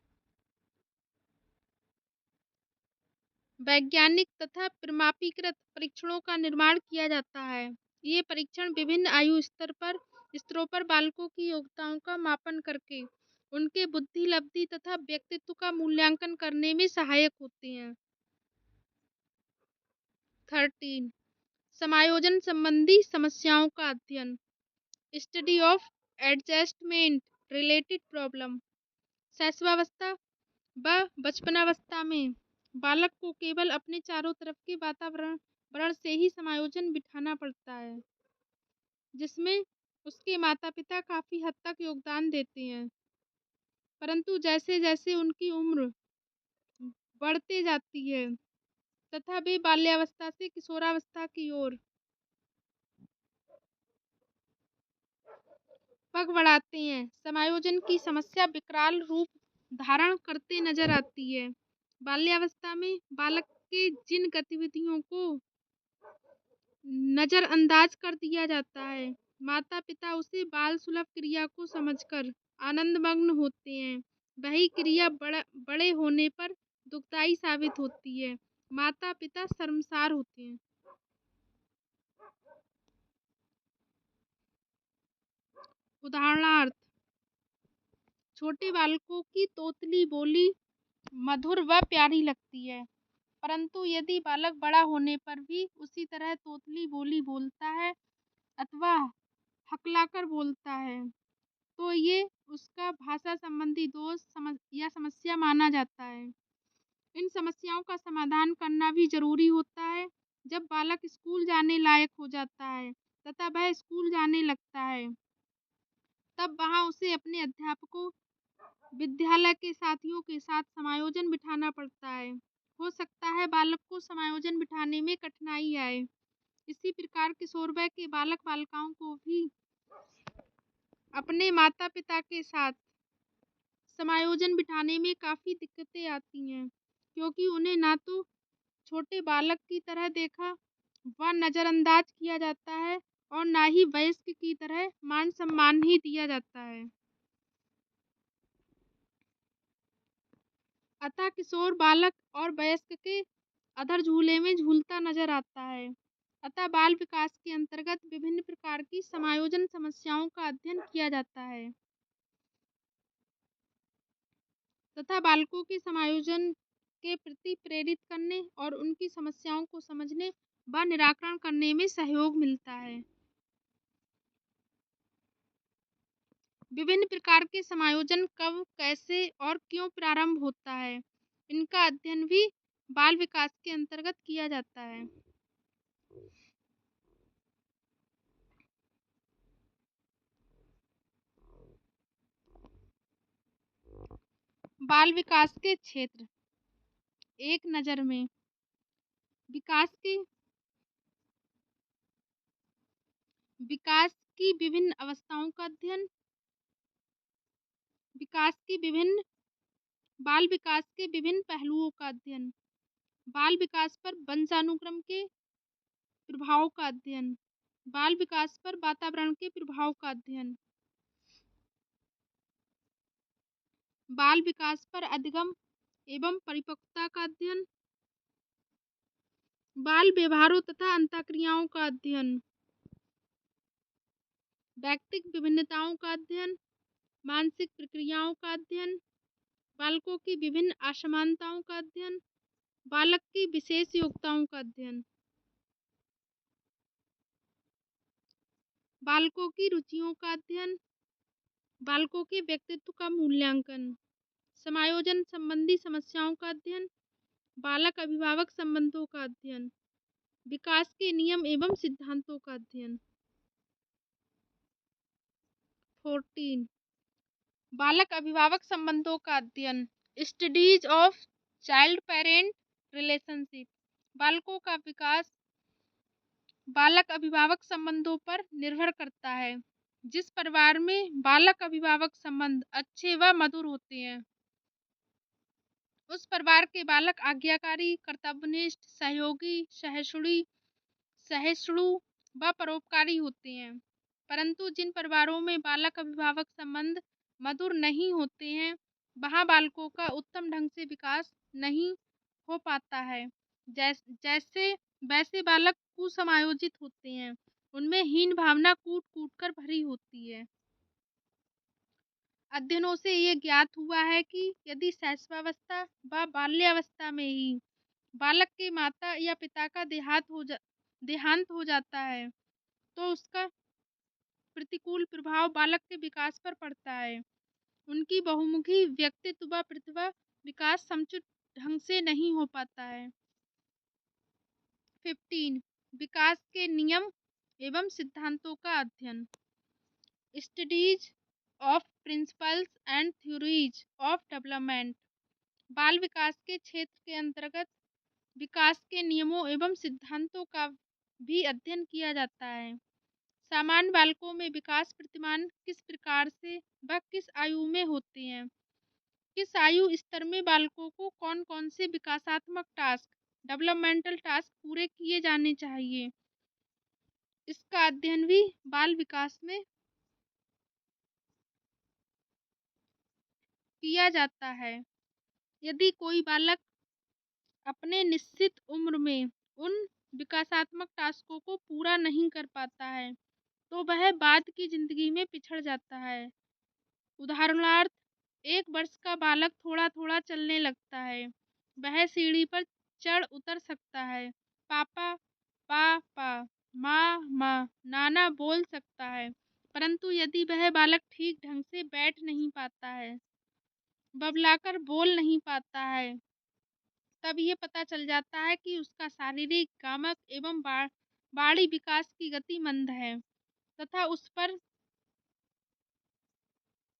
वैज्ञानिक तथा प्रमाणीकृत परीक्षणों का निर्माण किया जाता है। ये परीक्षण विभिन्न आयु स्तरों पर बालकों की योग्यताओं का मापन करके उनके बुद्धि लब्धि तथा व्यक्तित्व का मूल्यांकन करने में सहायक होते हैं। 13 समायोजन संबंधी समस्याओं का अध्ययन, study of adjustment related problem. शैशवावस्था व बचपनावस्था में बालक को केवल अपने चारों तरफ के वातावरण से ही समायोजन बिठाना पड़ता है, जिसमें उसके माता पिता काफी हद तक योगदान देते हैं। परंतु जैसे जैसे उनकी उम्र बढ़ते जाती है तथा वे बाल्यावस्था से किशोरावस्था की ओर पग बढ़ाते हैं, समायोजन की समस्या विकराल रूप धारण करते नजर आती है। बाल्यावस्था में बालक के जिन गतिविधियों को नजरअंदाज कर दिया जाता है, माता पिता उसे बाल सुलभ क्रिया को समझकर आनंदमग्न होते हैं। वही क्रिया बड़े होने पर दुखदायी साबित होती है। माता पिता शर्मसार होते हैं। उदाहरणार्थ, छोटे बालकों की तोतली बोली मधुर व प्यारी लगती है, परंतु यदि बालक बड़ा होने पर भी उसी तरह तोतली बोली बोलता है अथवा हकलाकर बोलता है, तो ये उसका भाषा संबंधी दोष या समस्या माना जाता है। इन समस्याओं का समाधान करना भी जरूरी होता है। जब बालक स्कूल जाने लायक हो जाता है तथा वह स्कूल जाने लगता है, तब वहां उसे अपने अध्यापकों, विद्यालय के साथियों के साथ समायोजन बिठाना पड़ता है। हो सकता है बालक को समायोजन बिठाने में कठिनाई आए। इसी प्रकार किशोर वय के बालक बालिकाओं को भी अपने माता पिता के साथ समायोजन बिठाने में काफी दिक्कतें आती हैं, क्योंकि उन्हें ना तो छोटे बालक की तरह देखा व नजरअंदाज किया जाता है और ना ही वयस्क की तरह मान सम्मान ही दिया जाता है। अतः किशोर बालक और वयस्क के अधर झूले में झूलता नजर आता है। अतः बाल विकास के अंतर्गत विभिन्न प्रकार की समायोजन समस्याओं का अध्ययन किया जाता है तथा बालकों के समायोजन के प्रति प्रेरित करने और उनकी समस्याओं को समझने व निराकरण करने में सहयोग मिलता है। विभिन्न प्रकार के समायोजन कब, कैसे और क्यों प्रारंभ होता है, इनका अध्ययन भी बाल विकास के अंतर्गत किया जाता है। बाल विकास के क्षेत्र एक नज़र में विकास की विभिन्न अवस्थाओं का अध्ययन, बाल विकास के विभिन्न पहलुओं का अध्ययन, बाल विकास पर वंशानुक्रम के प्रभाव का अध्ययन, बाल विकास पर वातावरण के प्रभाव का अध्ययन, बाल विकास पर अधिगम एवं परिपक्वता का अध्ययन, बाल व्यवहारों तथा अंतःक्रियाओं का अध्ययन, व्यक्तिक विभिन्नताओं का अध्ययन, मानसिक प्रक्रियाओं का अध्ययन, बालकों की विभिन्न असमानताओं का अध्ययन, बालक की विशेष योग्यताओं का अध्ययन, बालकों की रुचियों का अध्ययन, बालकों के व्यक्तित्व का मूल्यांकन, समायोजन संबंधी समस्याओं का अध्ययन, बालक अभिभावक संबंधों का अध्ययन, विकास के नियम एवं सिद्धांतों का अध्ययन। 14 बालक अभिभावक संबंधों का अध्ययन, studies of child parent relationship. बालकों का विकास बालक अभिभावक संबंधों पर निर्भर करता है। जिस परिवार में बालक अभिभावक संबंध अच्छे व मधुर होते हैं, उस परिवार के बालक आज्ञाकारी, कर्तव्यनिष्ठ, सहयोगी, सहिष्णु व परोपकारी होते हैं। परंतु जिन परिवारों में बालक अभिभावक संबंध मधुर नहीं होते हैं, वहाँ बालकों का उत्तम ढंग से विकास नहीं हो पाता है। जैसे वैसे बालक कुसमायोजित होते हैं, उनमें हीन भावना कूट कूट कर भरी होती है। अध्ययनों से ये ज्ञात हुआ है कि यदि शैशवावस्था व बाल्यावस्था में ही बालक के माता या पिता का देहांत हो जाता है, तो उसका प्रतिकूल प्रभाव बालक के विकास पर पड़ता है। उनकी बहुमुखी व्यक्तित्व व प्रतिभा विकास समुचित ढंग से नहीं हो पाता है। 15 विकास के नियम एवं सिद्धांतों का अध्ययन, studies of principles and theories of development. बाल विकास के क्षेत्र के अंतर्गत विकास के नियमों एवं सिद्धांतों का भी अध्ययन किया जाता है। सामान्य बालकों में विकास प्रतिमान किस प्रकार से व किस आयु में होते हैं, किस आयु स्तर में बालकों को कौन कौन से विकासात्मक टास्क, डेवलपमेंटल टास्क पूरे किए जाने चाहिए, इसका अध्ययन भी बाल विकास में किया जाता है। यदि कोई बालक अपने निश्चित उम्र में उन विकासात्मक टास्कों को पूरा नहीं कर पाता है, तो वह बाद की जिंदगी में पिछड़ जाता है। उदाहरणार्थ, 1 वर्ष का बालक थोड़ा थोड़ा चलने लगता है, वह सीढ़ी पर चढ़ उतर सकता है, पापा पापा, माँ माँ, नाना बोल सकता है। परंतु यदि वह बालक ठीक ढंग से बैठ नहीं पाता है, बबलाकर बोल नहीं पाता है, तब ये पता चल जाता है कि उसका शारीरिक, कामक एवं बाड़ी विकास की गति मंद है तथा उस पर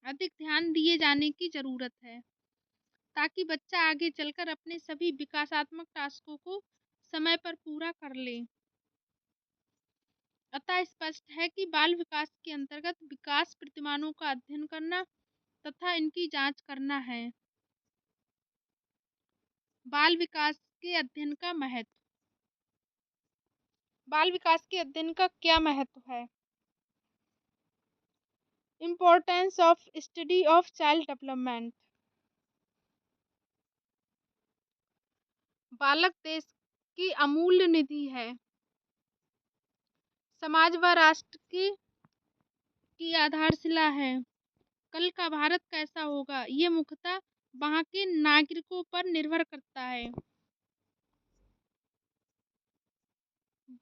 अधिक ध्यान दिए जाने की जरूरत है, ताकि बच्चा आगे चलकर अपने सभी विकासात्मक टास्कों को समय पर पूरा कर ले। अतः स्पष्ट है कि बाल विकास के अंतर्गत विकास प्रतिमानों का अध्ययन करना तथा इनकी जांच करना है। बाल विकास के अध्ययन का महत्व। बाल विकास के अध्ययन का क्या महत्व है? Importance of study of child development. बालक देश की अमूल्य निधि है, समाज व राष्ट्र की आधारशिला है। कल का भारत कैसा होगा, ये मुख्यतः वहाँ के नागरिकों पर निर्भर करता है।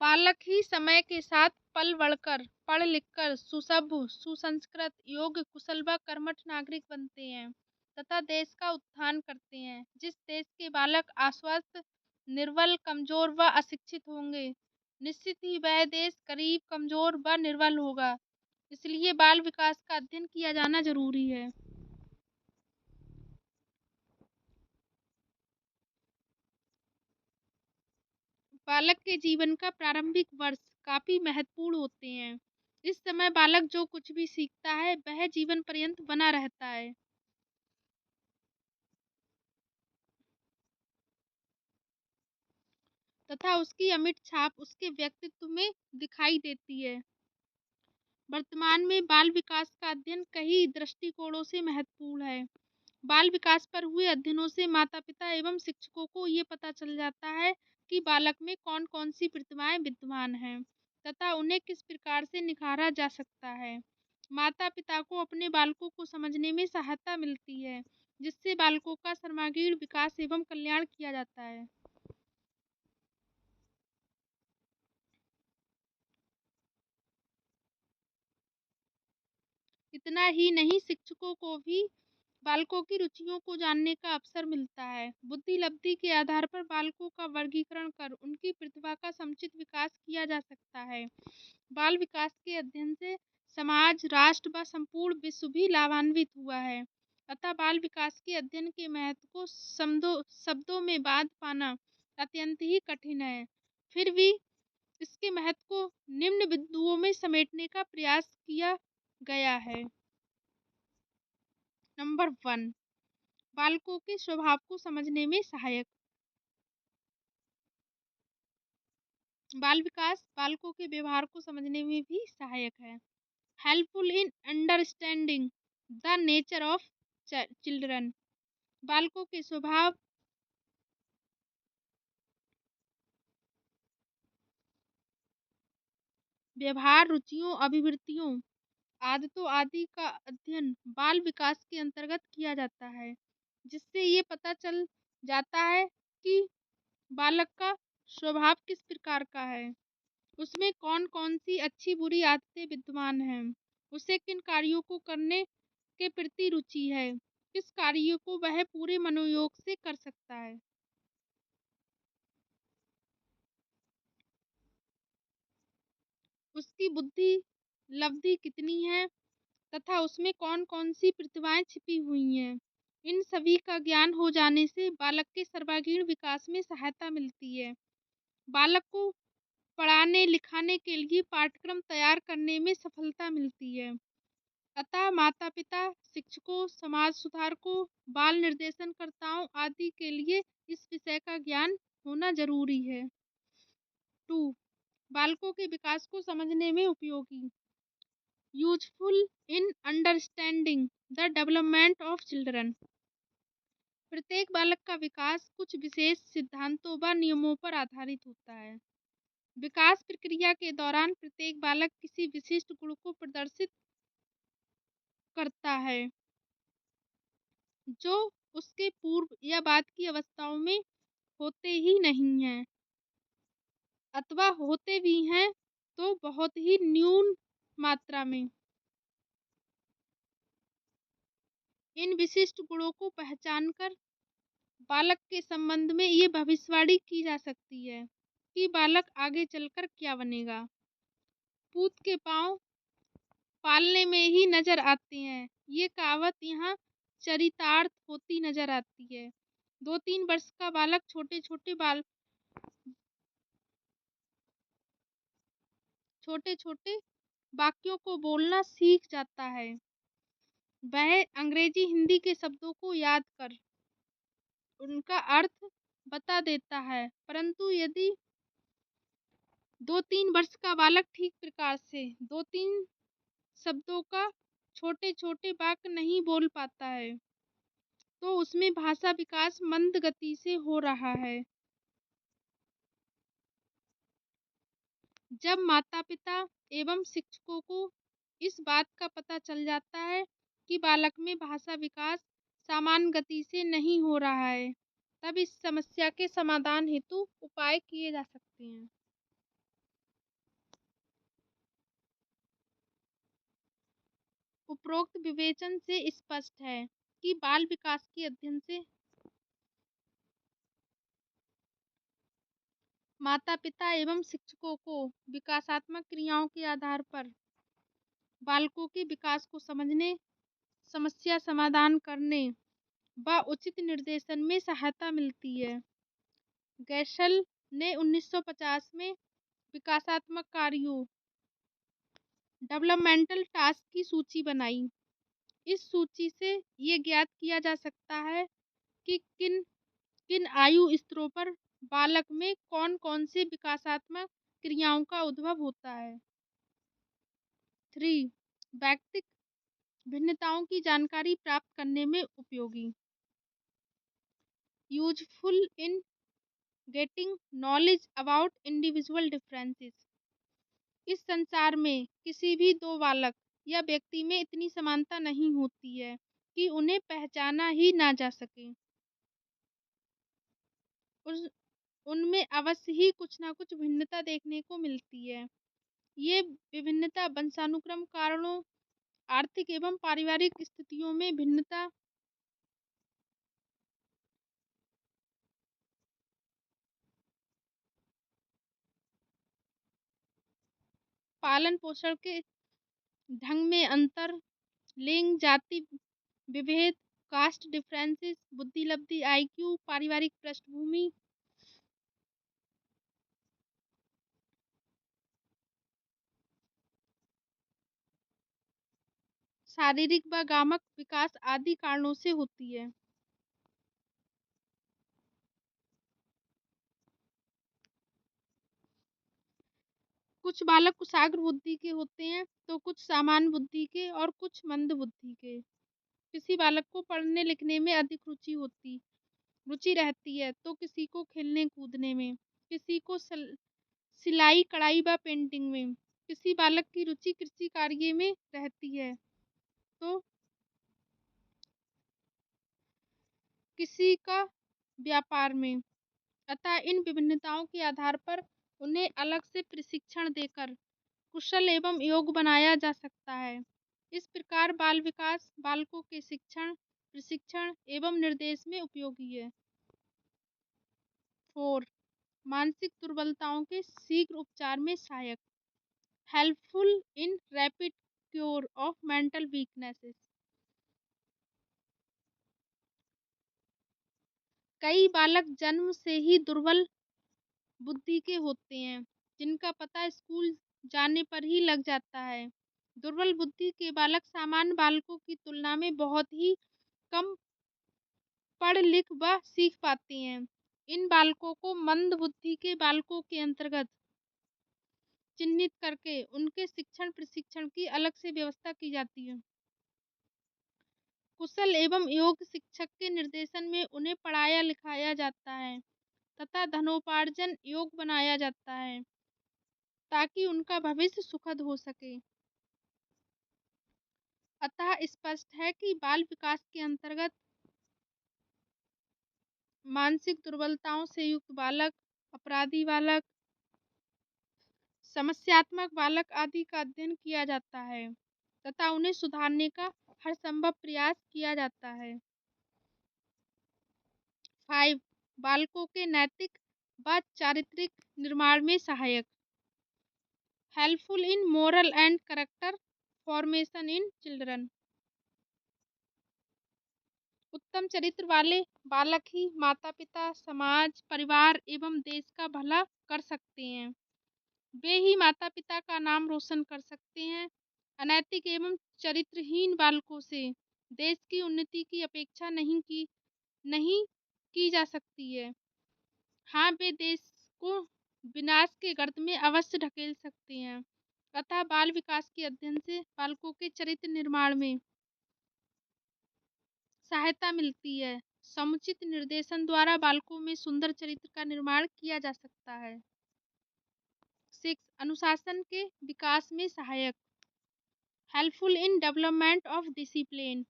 बालक ही समय के साथ पल बढ़कर पढ़ लिखकर सुसभ्य सुसंस्कृत योग्य कुशल व कर्मठ नागरिक बनते हैं तथा देश का उत्थान करते हैं। जिस देश के बालक अस्वस्थ निर्बल कमजोर व अशिक्षित होंगे, निश्चित ही वह देश गरीब कमजोर व निर्बल होगा। इसलिए बाल विकास का अध्ययन किया जाना जरूरी है। बालक के जीवन का प्रारंभिक वर्ष काफी महत्वपूर्ण होते हैं। इस समय बालक जो कुछ भी सीखता है वह जीवन पर्यंत बना रहता है तथा उसकी अमिट छाप उसके व्यक्तित्व में दिखाई देती है। वर्तमान में बाल विकास का अध्ययन कई दृष्टिकोणों से महत्वपूर्ण है। बाल विकास पर हुए अध्ययनों से माता पिता एवं शिक्षकों को ये पता चल जाता है कि बालक में कौन कौन सी प्रतिभाएं विद्यमान हैं तथा उन्हें किस प्रकार से निखारा जा सकता है। माता पिता को अपने बालकों को समझने में सहायता मिलती है, जिससे बालकों का सर्वांगीण विकास एवं कल्याण किया जाता है। इतना ही नहीं, शिक्षकों को भी बालकों की रुचियों को जानने का अवसर मिलता है। बुद्धि लब्धि के आधार पर बालकों का वर्गीकरण कर उनकी प्रतिभा का समुचित विकास किया जा सकता है। बाल विकास के अध्ययन से समाज, राष्ट्र व संपूर्ण विश्व भी लाभान्वित हुआ है। अतः बाल विकास के अध्ययन के महत्व को शब्दों में बांध पाना अत्यंत ही कठिन है। फिर भी इसके महत्व को निम्न बिंदुओं में समेटने का प्रयास किया गया है। नंबर 1, बालकों के स्वभाव को समझने में सहायक। बाल विकास बालकों के व्यवहार को समझने में भी सहायक है। Helpful in understanding the nature of children. बालकों के स्वभाव, व्यवहार, रुचियों, अभिवृत्तियों, आदतों आदि का अध्ययन बाल विकास के अंतर्गत किया जाता है, जिससे ये पता चल जाता है कि बालक का स्वभाव किस प्रकार का है, उसमें कौन कौन सी अच्छी बुरी आदतें विद्यमान हैं, उसे किन कार्यों को करने के प्रति रुचि है, किस कार्य को वह पूरे मनोयोग से कर सकता है, उसकी बुद्धि लब्धि कितनी है तथा उसमें कौन कौन सी प्रतिभाएं छिपी हुई हैं। इन सभी का ज्ञान हो जाने से बालक के सर्वांगीण विकास में सहायता मिलती है। बालक को पढ़ाने लिखाने के लिए पाठ्यक्रम तैयार करने में सफलता मिलती है। अतः माता पिता, शिक्षकों, समाज सुधारकों, बाल निर्देशनकर्ताओं आदि के लिए इस विषय का ज्ञान होना जरूरी है। 2, बालकों के विकास को समझने में उपयोगी। Useful in understanding the development of children. प्रत्येक बालक का विकास कुछ विशेष सिद्धांतों व नियमों पर आधारित होता है। विकास प्रक्रिया के दौरान प्रत्येक बालक किसी विशिष्ट गुण को प्रदर्शित करता है, जो उसके पूर्व या बाद की अवस्थाओं में होते ही नहीं हैं, अथवा होते भी हैं तो बहुत ही न्यून मात्रा में। इन विशिष्ट गुणों को पहचानकर बालक के संबंध में ये भविष्यवाणी की जा सकती है कि बालक आगे चलकर क्या बनेगा। पूत के पांव पालने में ही नजर आते हैं, ये कहावत यहाँ चरितार्थ होती नजर आती है। 2-3 वर्ष का बालक छोटे छोटे वाक्यों को बोलना सीख जाता है। वह अंग्रेजी हिंदी के शब्दों को याद कर उनका अर्थ बता देता है, परंतु यदि 2-3 वर्ष का बालक ठीक प्रकार से 2-3 शब्दों का छोटे छोटे वाक्य नहीं बोल पाता है, तो उसमें भाषा विकास मंद गति से हो रहा है। जब माता पिता एवं शिक्षकों को इस बात का पता चल जाता है कि बालक में भाषा विकास सामान्य गति से नहीं हो रहा है, तब इस समस्या के समाधान हेतु उपाय किए जा सकते हैं। उपरोक्त विवेचन से स्पष्ट है कि बाल विकास के अध्ययन से माता-पिता एवं शिक्षकों को विकासात्मक क्रियाओं के आधार पर बालकों के विकास को समझने, समस्या समाधान करने व उचित निर्देशन में सहायता मिलती है। गैशल ने 1950 में विकासात्मक कार्यों डेवलपमेंटल टास्क की सूची बनाई। इस सूची से ये ज्ञात किया जा सकता है कि किन किन आयु स्तरों पर बालक में कौन-कौन से विकासात्मक क्रियाओं का उद्भव होता है। 3. व्यक्तिक भिन्नताओं की जानकारी प्राप्त करने में उपयोगी। Useful in getting knowledge about individual differences. इस संसार में किसी भी दो बालक या व्यक्ति में इतनी समानता नहीं होती है कि उन्हें पहचाना ही ना जा सके। उस उनमें अवश्य ही कुछ ना कुछ भिन्नता देखने को मिलती है। ये विभिन्नता वंशानुक्रम कारणों, आर्थिक एवं पारिवारिक स्थितियों में भिन्नता, पालन पोषण के ढंग में अंतर, लिंग, जाति विभेद, कास्ट डिफरेंसेस, बुद्धि लब्धि, आईक्यू, पारिवारिक पृष्ठभूमि, शारीरिक व गामक विकास आदि कारणों से होती है। कुछ बालक कुशाग्र बुद्धि के होते हैं तो कुछ सामान्य बुद्धि के और कुछ मंद बुद्धि के। किसी बालक को पढ़ने लिखने में अधिक रुचि रहती है तो किसी को खेलने कूदने में, किसी को सिलाई कढ़ाई व पेंटिंग में। किसी बालक की रुचि कृषि कार्य में रहती है तो किसी का व्यापार में। अतः इन विभिन्नताओं के आधार पर उन्हें अलग से प्रशिक्षण देकर कुशल एवं योग्य बनाया जा सकता है। इस प्रकार बाल विकास बालकों के शिक्षण, प्रशिक्षण एवं निर्देश में उपयोगी है। 4. मानसिक दुर्बलताओं के शीघ्र उपचार में सहायक। Helpful in rapid cure of mental weaknesses. कई बालक जन्म से ही दुर्बल बुद्धि के होते हैं जिनका पता स्कूल जाने पर ही लग जाता है। दुर्बल बुद्धि के बालक सामान्य बालकों की तुलना में बहुत ही कम पढ़ लिख व सीख पाते हैं। इन बालकों को मंद बुद्धि के बालकों के अंतर्गत चिन्हित करके उनके शिक्षण प्रशिक्षण की अलग से व्यवस्था की जाती है। कुशल एवं योग्य शिक्षक के निर्देशन में उन्हें पढ़ाया लिखाया जाता है तथा धनोपार्जन योग्य बनाया जाता है ताकि उनका भविष्य सुखद हो सके। अतः स्पष्ट है कि बाल विकास के अंतर्गत मानसिक दुर्बलताओं से युक्त बालक, अपराधी बालक, समस्यात्मक बालक आदि का अध्ययन किया जाता है तथा उन्हें सुधारने का हर संभव प्रयास किया जाता है। 5. बालकों के नैतिक व चारित्रिक निर्माण में सहायक। Helpful in moral and character formation in children. उत्तम चरित्र वाले बालक ही माता-पिता, समाज, परिवार एवं देश का भला कर सकते हैं। वे ही माता-पिता का नाम रोशन कर सकते हैं। अनैतिक एवं चरित्रहीन बालकों से देश की उन्नति की अपेक्षा नहीं की जा सकती है। हाँ, वे देश को विनाश के गर्त में अवश्य ढकेल सकते हैं। अतः बाल विकास के अध्ययन से बालकों के चरित्र निर्माण में सहायता मिलती है। समुचित निर्देशन द्वारा बालकों में सुंदर चरित्र का निर्माण किया जा सकता है। 6. अनुशासन के विकास में सहायक। Helpful in development of discipline.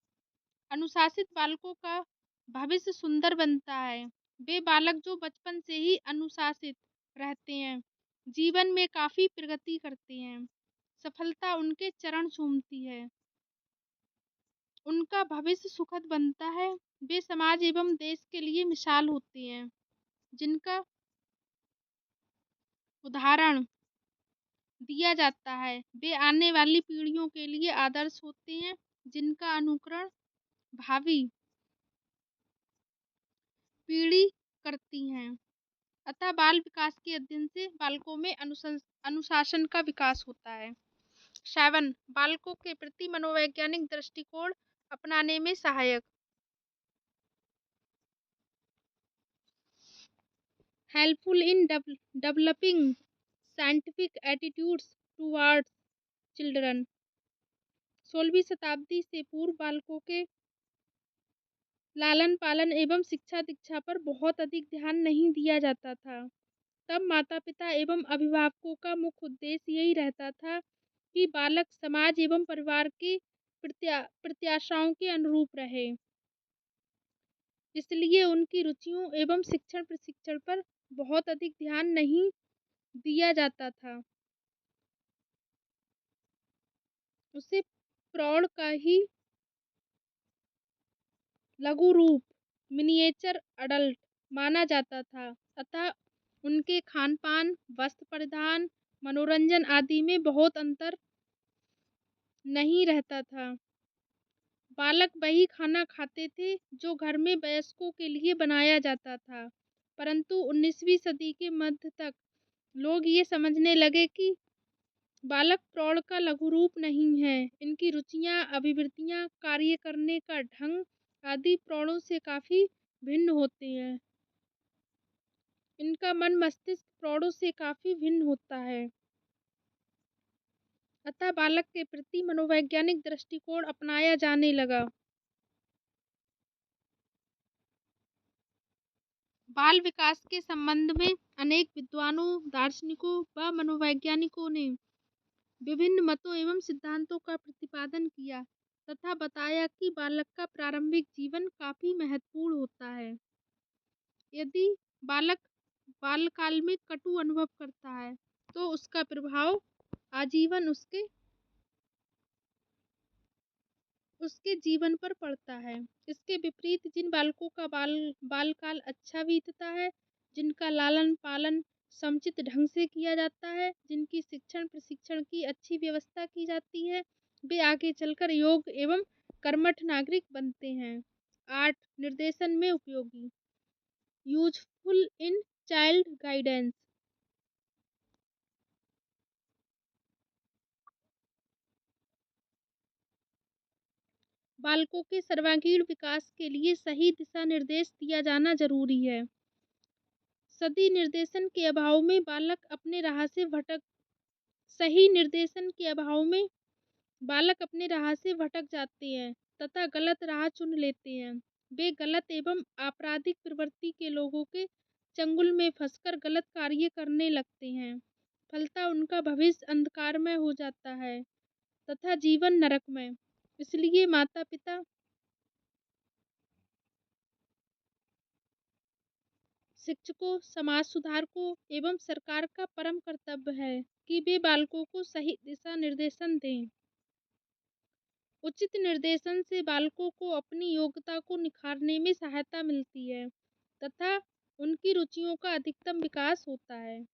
अनुशासित बालकों का भविष्य सुंदर बनता है। वे बालक जो बचपन से ही अनुशासित रहते हैं जीवन में काफी प्रगति करते हैं। सफलता उनके चरण चूमती है। उनका भविष्य सुखद बनता है। वे समाज एवं देश के लिए मिसाल होते हैं, जिनका उदाहरण दिया जाता है। वे आने वाली पीढ़ियों के लिए आदर्श होते हैं, जिनका अनुकरण भावी पीढ़ी करती हैं। अतः बाल विकास के अध्ययन से बालकों में अनुशासन का विकास होता है। 7 बालकों के प्रति मनोवैज्ञानिक दृष्टिकोण अपनाने में सहायक। Helpful in developing scientific attitudes towards children. 16वीं शताब्दी से पूर्व बालकों के लालन पालन एवं शिक्षा दीक्षा पर बहुत अधिक ध्यान नहीं दिया जाता था। तब माता पिता एवं अभिभावकों का मुख्य उद्देश्य यही रहता था कि बालक समाज एवं परिवार की प्रत्याशाओं के अनुरूप रहे। इसलिए उनकी रुचियों एवं शिक्षण प्रशिक्षण पर बहुत अधिक ध्यान नहीं दिया जाता था। उसे प्रौढ़ का ही लघु रूप मिनिएचर अडल्ट माना जाता था। अतः उनके खान पान, वस्त्र परिधान, मनोरंजन आदि में बहुत अंतर नहीं रहता था। बालक वही खाना खाते थे जो घर में वयस्कों के लिए बनाया जाता था। परंतु 19वीं सदी के मध्य तक लोग ये समझने लगे कि बालक प्रौढ़ का लघु रूप नहीं है। इनकी रुचियां, अभिवृत्तियां, कार्य करने का ढंग आदि प्रौढ़ों से काफी भिन्न होते हैं। इनका मन मस्तिष्क प्रौढ़ों से काफी भिन्न होता है। अतः बालक के प्रति मनोवैज्ञानिक दृष्टिकोण अपनाया जाने लगा। बाल विकास के संबंध में अनेक विद्वानों, दार्शनिकों व मनोवैज्ञानिकों ने विभिन्न मतों एवं सिद्धांतों का प्रतिपादन किया तथा बताया कि बालक का प्रारंभिक जीवन काफी महत्वपूर्ण होता है। यदि बालक बालकाल में कटु अनुभव करता है तो उसका प्रभाव आजीवन उसके जीवन पर पड़ता है। इसके विपरीत जिन बालकों का बालकाल अच्छा बीतता है, जिनका लालन पालन समुचित ढंग से किया जाता है, जिनकी शिक्षण प्रशिक्षण की अच्छी व्यवस्था की जाती है, वे आगे चलकर योग्य एवं कर्मठ नागरिक बनते हैं। 8 निर्देशन में उपयोगी। Useful in child guidance. बालकों के सर्वांगीण विकास के लिए सही दिशा निर्देश दिया जाना जरूरी है। सही निर्देशन के अभाव में बालक अपने राह से भटक जाते हैं तथा गलत राह चुन लेते हैं। वे गलत एवं आपराधिक प्रवृत्ति के लोगों के चंगुल में फंसकर गलत कार्य करने लगते हैं। फलतः उनका भविष्य अंधकारमय हो जाता है तथा जीवन नरकमय। इसलिए माता पिता, शिक्षकों, समाज सुधारकों एवं सरकार का परम कर्तव्य है कि वे बालकों को सही दिशा निर्देशन दें। उचित निर्देशन से बालकों को अपनी योग्यता को निखारने में सहायता मिलती है तथा उनकी रुचियों का अधिकतम विकास होता है।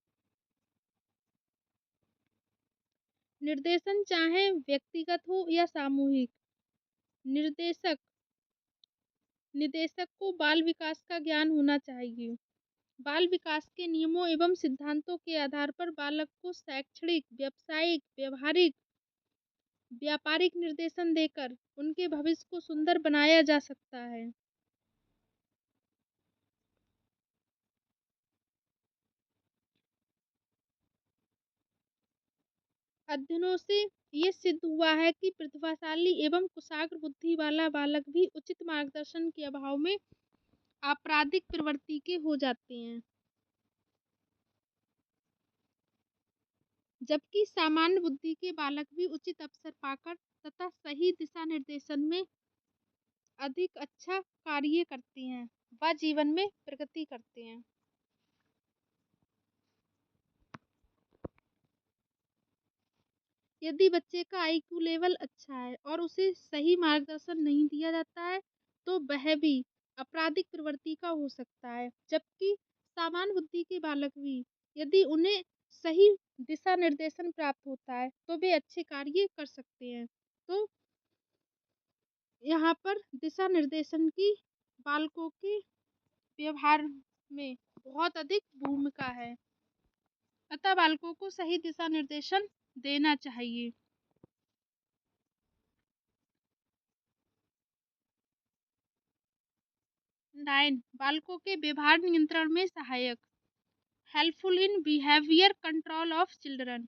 निर्देशन चाहे व्यक्तिगत हो या सामूहिक, निर्देशक निदेशक को बाल विकास का ज्ञान होना चाहिए। बाल विकास के नियमों एवं सिद्धांतों के आधार पर बालक को शैक्षणिक, व्यावसायिक, व्यापारिक निर्देशन देकर उनके भविष्य को सुंदर बनाया जा सकता है। अध्ययनों से ये सिद्ध हुआ है कि प्रतिभाशाली एवं कुशाग्र बुद्धि वाला बालक भी उचित मार्गदर्शन के अभाव में आपराधिक प्रवृत्ति के हो जाते हैं, जबकि सामान्य बुद्धि के बालक भी उचित अवसर पाकर तथा सही दिशा निर्देशन में अधिक अच्छा कार्य करते हैं व जीवन में प्रगति करते हैं। यदि बच्चे का आईक्यू लेवल अच्छा है और उसे सही मार्गदर्शन नहीं दिया जाता है, तो वह भी आपराधिक प्रवृत्ति का हो सकता है। जबकि सामान्य बुद्धि के बालक भी, यदि उन्हें सही दिशा निर्देशन प्राप्त होता है, तो वे अच्छे कार्य कर सकते हैं। तो यहाँ पर दिशा निर्देशन की बालकों के व्यवहार में बहुत अधिक भूमिका है, अतः बालकों को सही दिशा निर्देशन देना चाहिए। 9 बालकों के व्यवहार नियंत्रण में सहायक, helpful in behaviour control of children.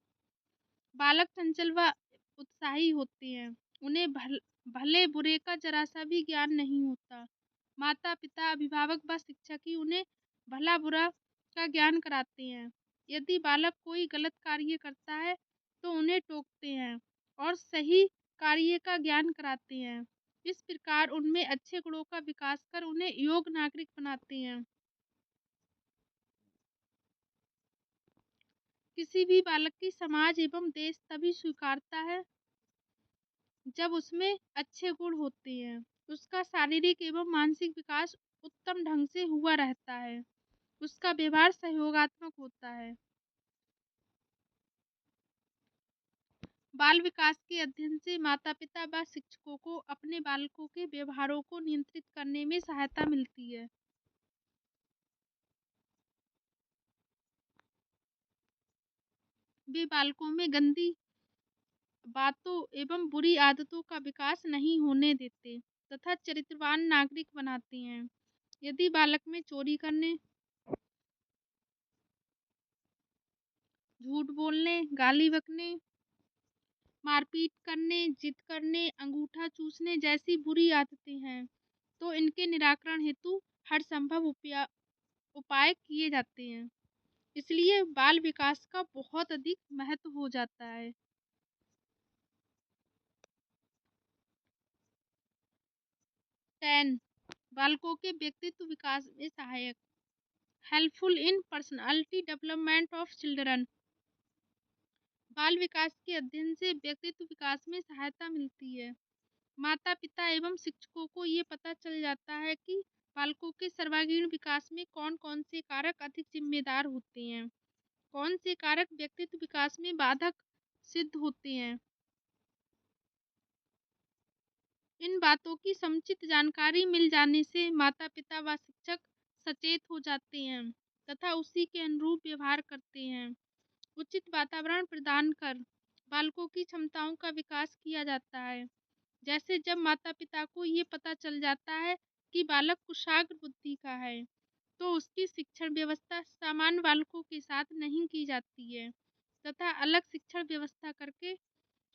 बालक चंचल व उत्साही होते हैं, उन्हें भले बुरे का जरा सा भी ज्ञान नहीं होता। माता पिता अभिभावक व शिक्षक ही उन्हें भला बुरा का ज्ञान कराते हैं। यदि बालक कोई गलत कार्य करता है तो उन्हें टोकते हैं और सही कार्य का ज्ञान कराते हैं। इस प्रकार उनमें अच्छे गुणों का विकास कर उन्हें योग्य नागरिक बनाते हैं। किसी भी बालक की समाज एवं देश तभी स्वीकारता है जब उसमें अच्छे गुण होते हैं, उसका शारीरिक एवं मानसिक विकास उत्तम ढंग से हुआ रहता है, उसका व्यवहार सहयोगात्मक होता है। बाल विकास के अध्ययन से माता पिता व शिक्षकों को अपने बालकों के व्यवहारों को नियंत्रित करने में सहायता मिलती है। वे बालकों में गंदी बातों एवं बुरी आदतों का विकास नहीं होने देते तथा चरित्रवान नागरिक बनाते हैं। यदि बालक में चोरी करने, झूठ बोलने, गाली बकने, मारपीट करने, जिद करने, अंगूठा चूसने जैसी बुरी आदतें हैं, तो इनके निराकरण हेतु हर संभव उपाय किए जाते हैं। इसलिए बाल विकास का बहुत अधिक महत्व हो जाता है। 10 बालकों के व्यक्तित्व विकास में सहायक, helpful in personality development of children. बाल विकास के अध्ययन से व्यक्तित्व विकास में सहायता मिलती है। माता पिता एवं शिक्षकों को ये पता चल जाता है कि बालकों के सर्वांगीण विकास में कौन कौन से कारक अधिक जिम्मेदार होते हैं, कौन से कारक व्यक्तित्व विकास में बाधक सिद्ध होते हैं। इन बातों की समुचित जानकारी मिल जाने से माता पिता व शिक्षक सचेत हो जाते हैं तथा उसी के अनुरूप व्यवहार करते हैं। उचित वातावरण प्रदान कर बालकों की क्षमताओं का विकास किया जाता है। जैसे जब माता पिता को ये पता चल जाता है कि बालक कुशाग्र बुद्धि का है, तो उसकी शिक्षण व्यवस्था सामान्य बालकों के साथ नहीं की जाती है तथा अलग शिक्षण व्यवस्था करके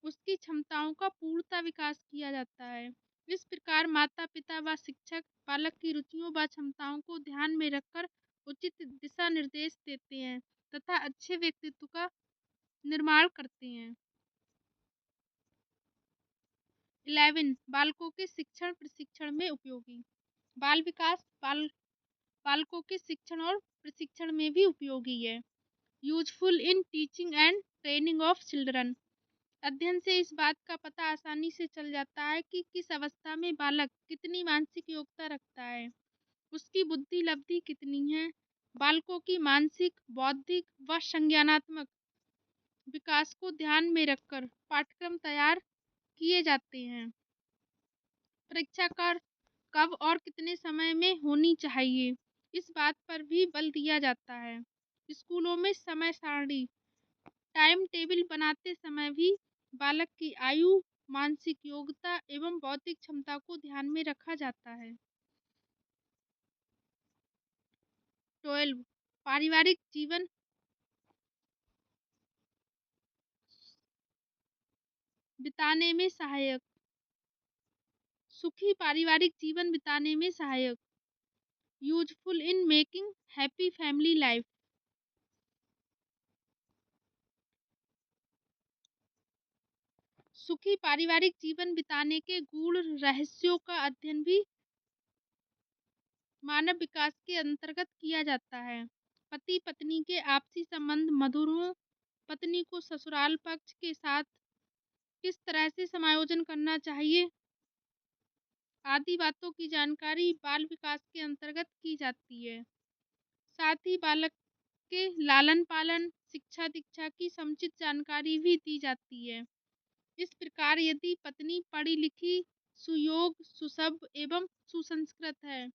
उसकी क्षमताओं का पूर्णतः विकास किया जाता है। इस प्रकार माता पिता व शिक्षक बालक की रुचियों व क्षमताओं को ध्यान में रखकर उचित दिशा निर्देश देते हैं तथा अच्छे व्यक्तित्व का निर्माण करते हैं। 11 बालकों के शिक्षण प्रशिक्षण में उपयोगी। बाल विकास बालकों के शिक्षण और प्रशिक्षण में भी उपयोगी है। Useful in teaching and training of children. अध्ययन से इस बात का पता आसानी से चल जाता है कि किस अवस्था में बालक कितनी मानसिक योग्यता रखता है, उसकी बुद्धि लब्धि कितनी है। बालकों की मानसिक, बौद्धिक व संज्ञानात्मक विकास को ध्यान में रखकर पाठ्यक्रम तैयार किए जाते हैं। परीक्षा कब और कितने समय में होनी चाहिए, इस बात पर भी बल दिया जाता है। स्कूलों में समय सारणी, टाइम टेबल बनाते समय भी बालक की आयु, मानसिक योग्यता एवं बौद्धिक क्षमता को ध्यान में रखा जाता है। 12 पारिवारिक जीवन बिताने में सहायक, सुखी पारिवारिक जीवन बिताने में सहायक, useful in making happy family life. सुखी पारिवारिक जीवन बिताने के गूढ़ रहस्यों का अध्ययन भी मानव विकास के अंतर्गत किया जाता है। पति पत्नी के आपसी संबंध मधुर हों, पत्नी को ससुराल पक्ष के साथ किस तरह से समायोजन करना चाहिए आदि बातों की जानकारी बाल विकास के अंतर्गत की जाती है। साथ ही बालक के लालन पालन, शिक्षा दीक्षा की समुचित जानकारी भी दी जाती है। इस प्रकार यदि पत्नी पढ़ी लिखी, सुयोग, सुसभ्य एवं सुसंस्कृत है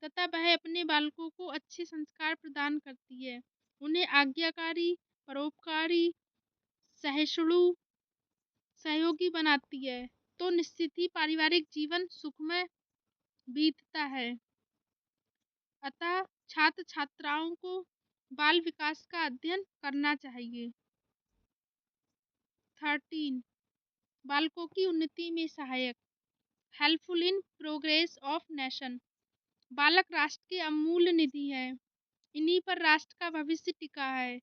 तथा वह अपने बालकों को अच्छे संस्कार प्रदान करती है, उन्हें आज्ञाकारी, परोपकारी, सहिष्णु, सहयोगी बनाती है, तो निश्चित ही पारिवारिक जीवन सुखमय बीतता है। अतः छात्र छात्राओं को बाल विकास का अध्ययन करना चाहिए। 13 बालकों की उन्नति में सहायक, helpful in progress of nation. बालक राष्ट्र की अमूल्य निधि है, इन्हीं पर राष्ट्र का भविष्य टिका है।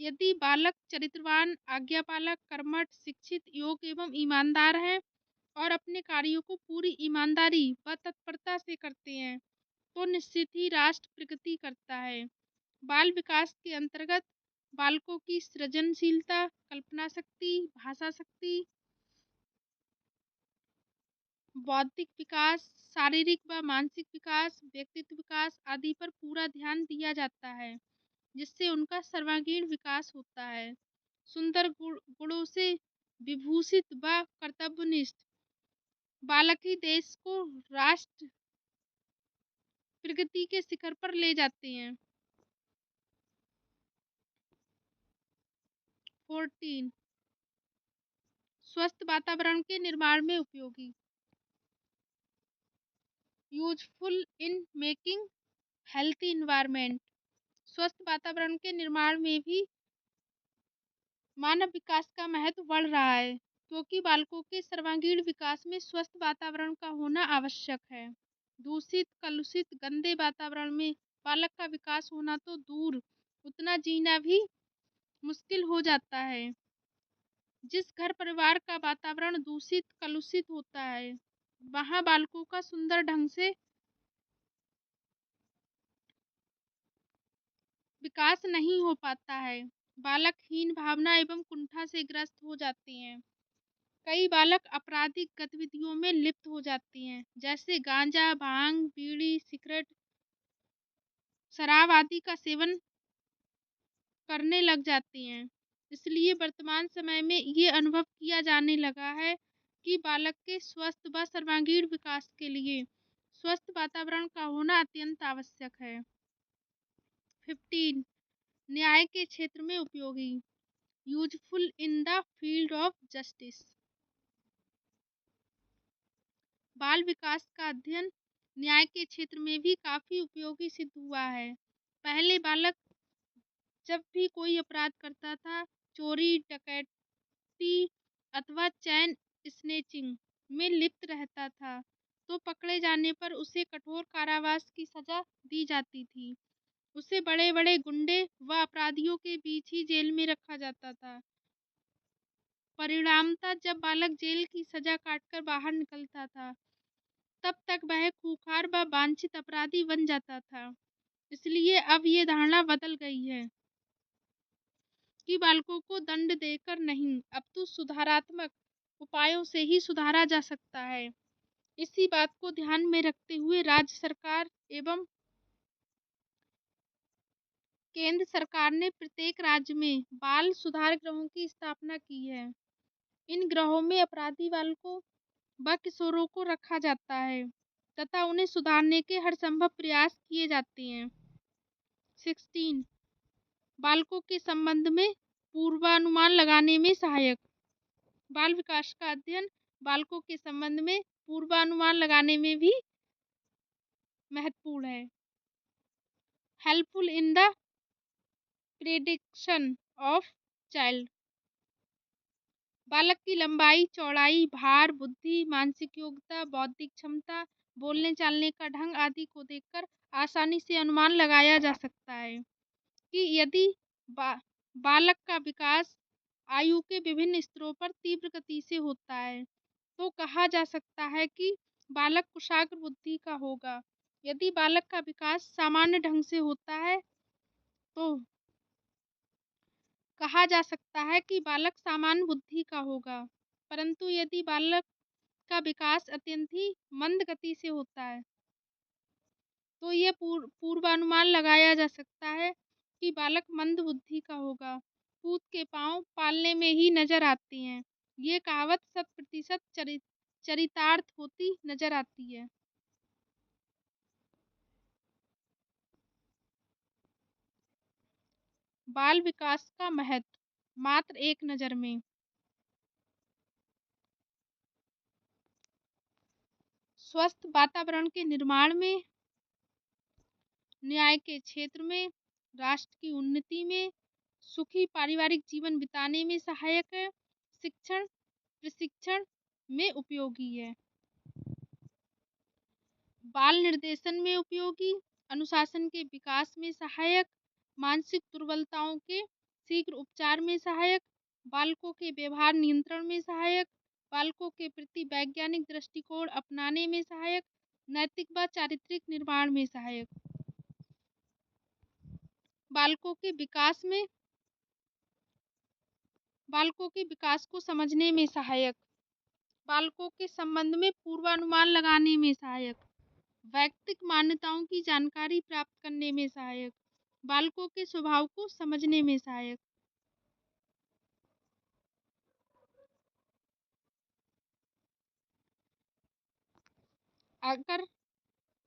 यदि बालक चरित्रवान, आज्ञापालक, कर्मठ, शिक्षित, योग्य एवं ईमानदार है और अपने कार्यों को पूरी ईमानदारी व तत्परता से करते हैं, तो निश्चित ही राष्ट्र प्रगति करता है। बाल विकास के अंतर्गत बालकों की सृजनशीलता, कल्पना शक्ति, भाषा शक्ति, बौद्धिक विकास, शारीरिक व मानसिक विकास, व्यक्तित्व विकास आदि पर पूरा ध्यान दिया जाता है, जिससे उनका सर्वांगीण विकास होता है। सुंदर गुणों से विभूषित व कर्तव्यनिष्ठ बालक ही देश को राष्ट्र प्रगति के शिखर पर ले जाते हैं। 14 स्वस्थ वातावरण के निर्माण में उपयोगी, useful in making healthy environment. स्वस्थ वातावरण के निर्माण में भी मानव विकास का महत्व बढ़ रहा है, क्योंकि बालकों के सर्वांगीण विकास में स्वस्थ वातावरण का होना आवश्यक है। दूषित, कलुषित, गंदे वातावरण में बालक का विकास होना तो दूर, उतना जीना भी मुश्किल हो जाता है। जिस घर परिवार का वातावरण दूषित, कलुषित होता है, वहाँ बालकों का सुंदर ढंग से विकास नहीं हो पाता है। बालक हीन भावना एवं कुंठा से ग्रस्त हो जाते हैं। कई बालक आपराधिक गतिविधियों में लिप्त हो जाते हैं, जैसे गांजा, भांग, बीड़ी, सिगरेट, शराब आदि का सेवन करने लग जाते हैं। इसलिए वर्तमान समय में ये अनुभव किया जाने लगा है कि बालक के स्वस्थ व सर्वांगीण विकास के लिए स्वस्थ वातावरण का होना अत्यंत आवश्यक है। 15 न्याय के क्षेत्र में उपयोगी, useful in the field of justice. बाल विकास का अध्ययन न्याय के क्षेत्र में भी काफी उपयोगी सिद्ध हुआ है। पहले बालक जब भी कोई अपराध करता था, चोरी, डकैती अथवा चैन स्नैचिंग में लिप्त रहता था, तो पकड़े जाने पर उसे कठोर कारावास की सजा दी जाती थी। उसे बड़े बड़े गुंडे व अपराधियों के बीच ही जेल में रखा जाता था। परिणामतः जब बालक जेल की सजा काटकर बाहर निकलता था, तब तक वह खूंखार व वांछित अपराधी बन जाता था। इसलिए अब ये धारणा बदल गई है कि बालकों को दंड देकर नहीं, अब तो सुधारात्मक उपायों से ही सुधारा जा सकता है। इसी बात को ध्यान में रखते हुए राज्य सरकार एवं केंद्र सरकार ने प्रत्येक राज्य में बाल सुधार गृहों की स्थापना की है। इन गृहों में अपराधी बालकों व किशोरों को रखा जाता है तथा उन्हें सुधारने के हर संभव प्रयास किए जाते हैं। 16 बालकों के संबंध में पूर्वानुमान लगाने में सहायक, बाल विकास का अध्ययन बालकों के संबंध में पूर्वानुमान लगाने में भी महत्वपूर्ण है। Helpful in the prediction of child. बालक की लंबाई, चौड़ाई, भार, बुद्धि, मानसिक योग्यता, बौद्धिक क्षमता, बोलने चालने का ढंग आदि को देखकर आसानी से अनुमान लगाया जा सकता है कि यदि बालक का विकास आयु के विभिन्न स्तरों पर तीव्र गति से होता है, तो कहा जा सकता है कि बालक कुशाग्र बुद्धि का होगा। यदि बालक का विकास सामान्य ढंग से होता है, तो कहा जा सकता है कि बालक सामान्य बुद्धि का होगा। परंतु यदि बालक का विकास अत्यंत ही मंद गति से होता है तो ये पूर्वानुमान लगाया जा सकता है कि बालक मंद बुद्धि का होगा। पूत के पाँव पालने में ही नजर आती हैं। ये कहावत 100% चरितार्थ होती नजर आती है। बाल विकास का महत्व मात्र एक नज़र में। स्वस्थ वातावरण के निर्माण में, न्याय के क्षेत्र में, राष्ट्र की उन्नति में, सुखी पारिवारिक जीवन बिताने में सहायक है, शिक्षण प्रशिक्षण में उपयोगी है, बाल निर्देशन में उपयोगी, अनुशासन के विकास में सहायक, मानसिक दुर्बलताओं के शीघ्र उपचार में सहायक, बालकों के व्यवहार नियंत्रण में सहायक, बालकों के प्रति वैज्ञानिक दृष्टिकोण अपनाने में सहायक, नैतिक व चारित्रिक निर्माण में सहायक, बालकों के विकास में, बालकों के विकास को समझने में सहायक, बालकों के संबंध में पूर्वानुमान लगाने में सहायक, वैयक्तिक मान्यताओं की जानकारी प्राप्त करने में सहायक, बालकों के स्वभाव को समझने में सहायक। अगर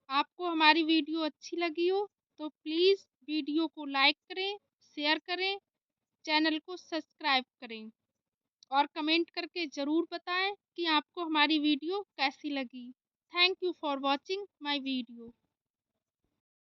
आपको हमारी वीडियो अच्छी लगी हो तो प्लीज़ वीडियो को लाइक करें, शेयर करें, चैनल को सब्सक्राइब करें और कमेंट करके ज़रूर बताएं कि आपको हमारी वीडियो कैसी लगी। Thank you for watching my video.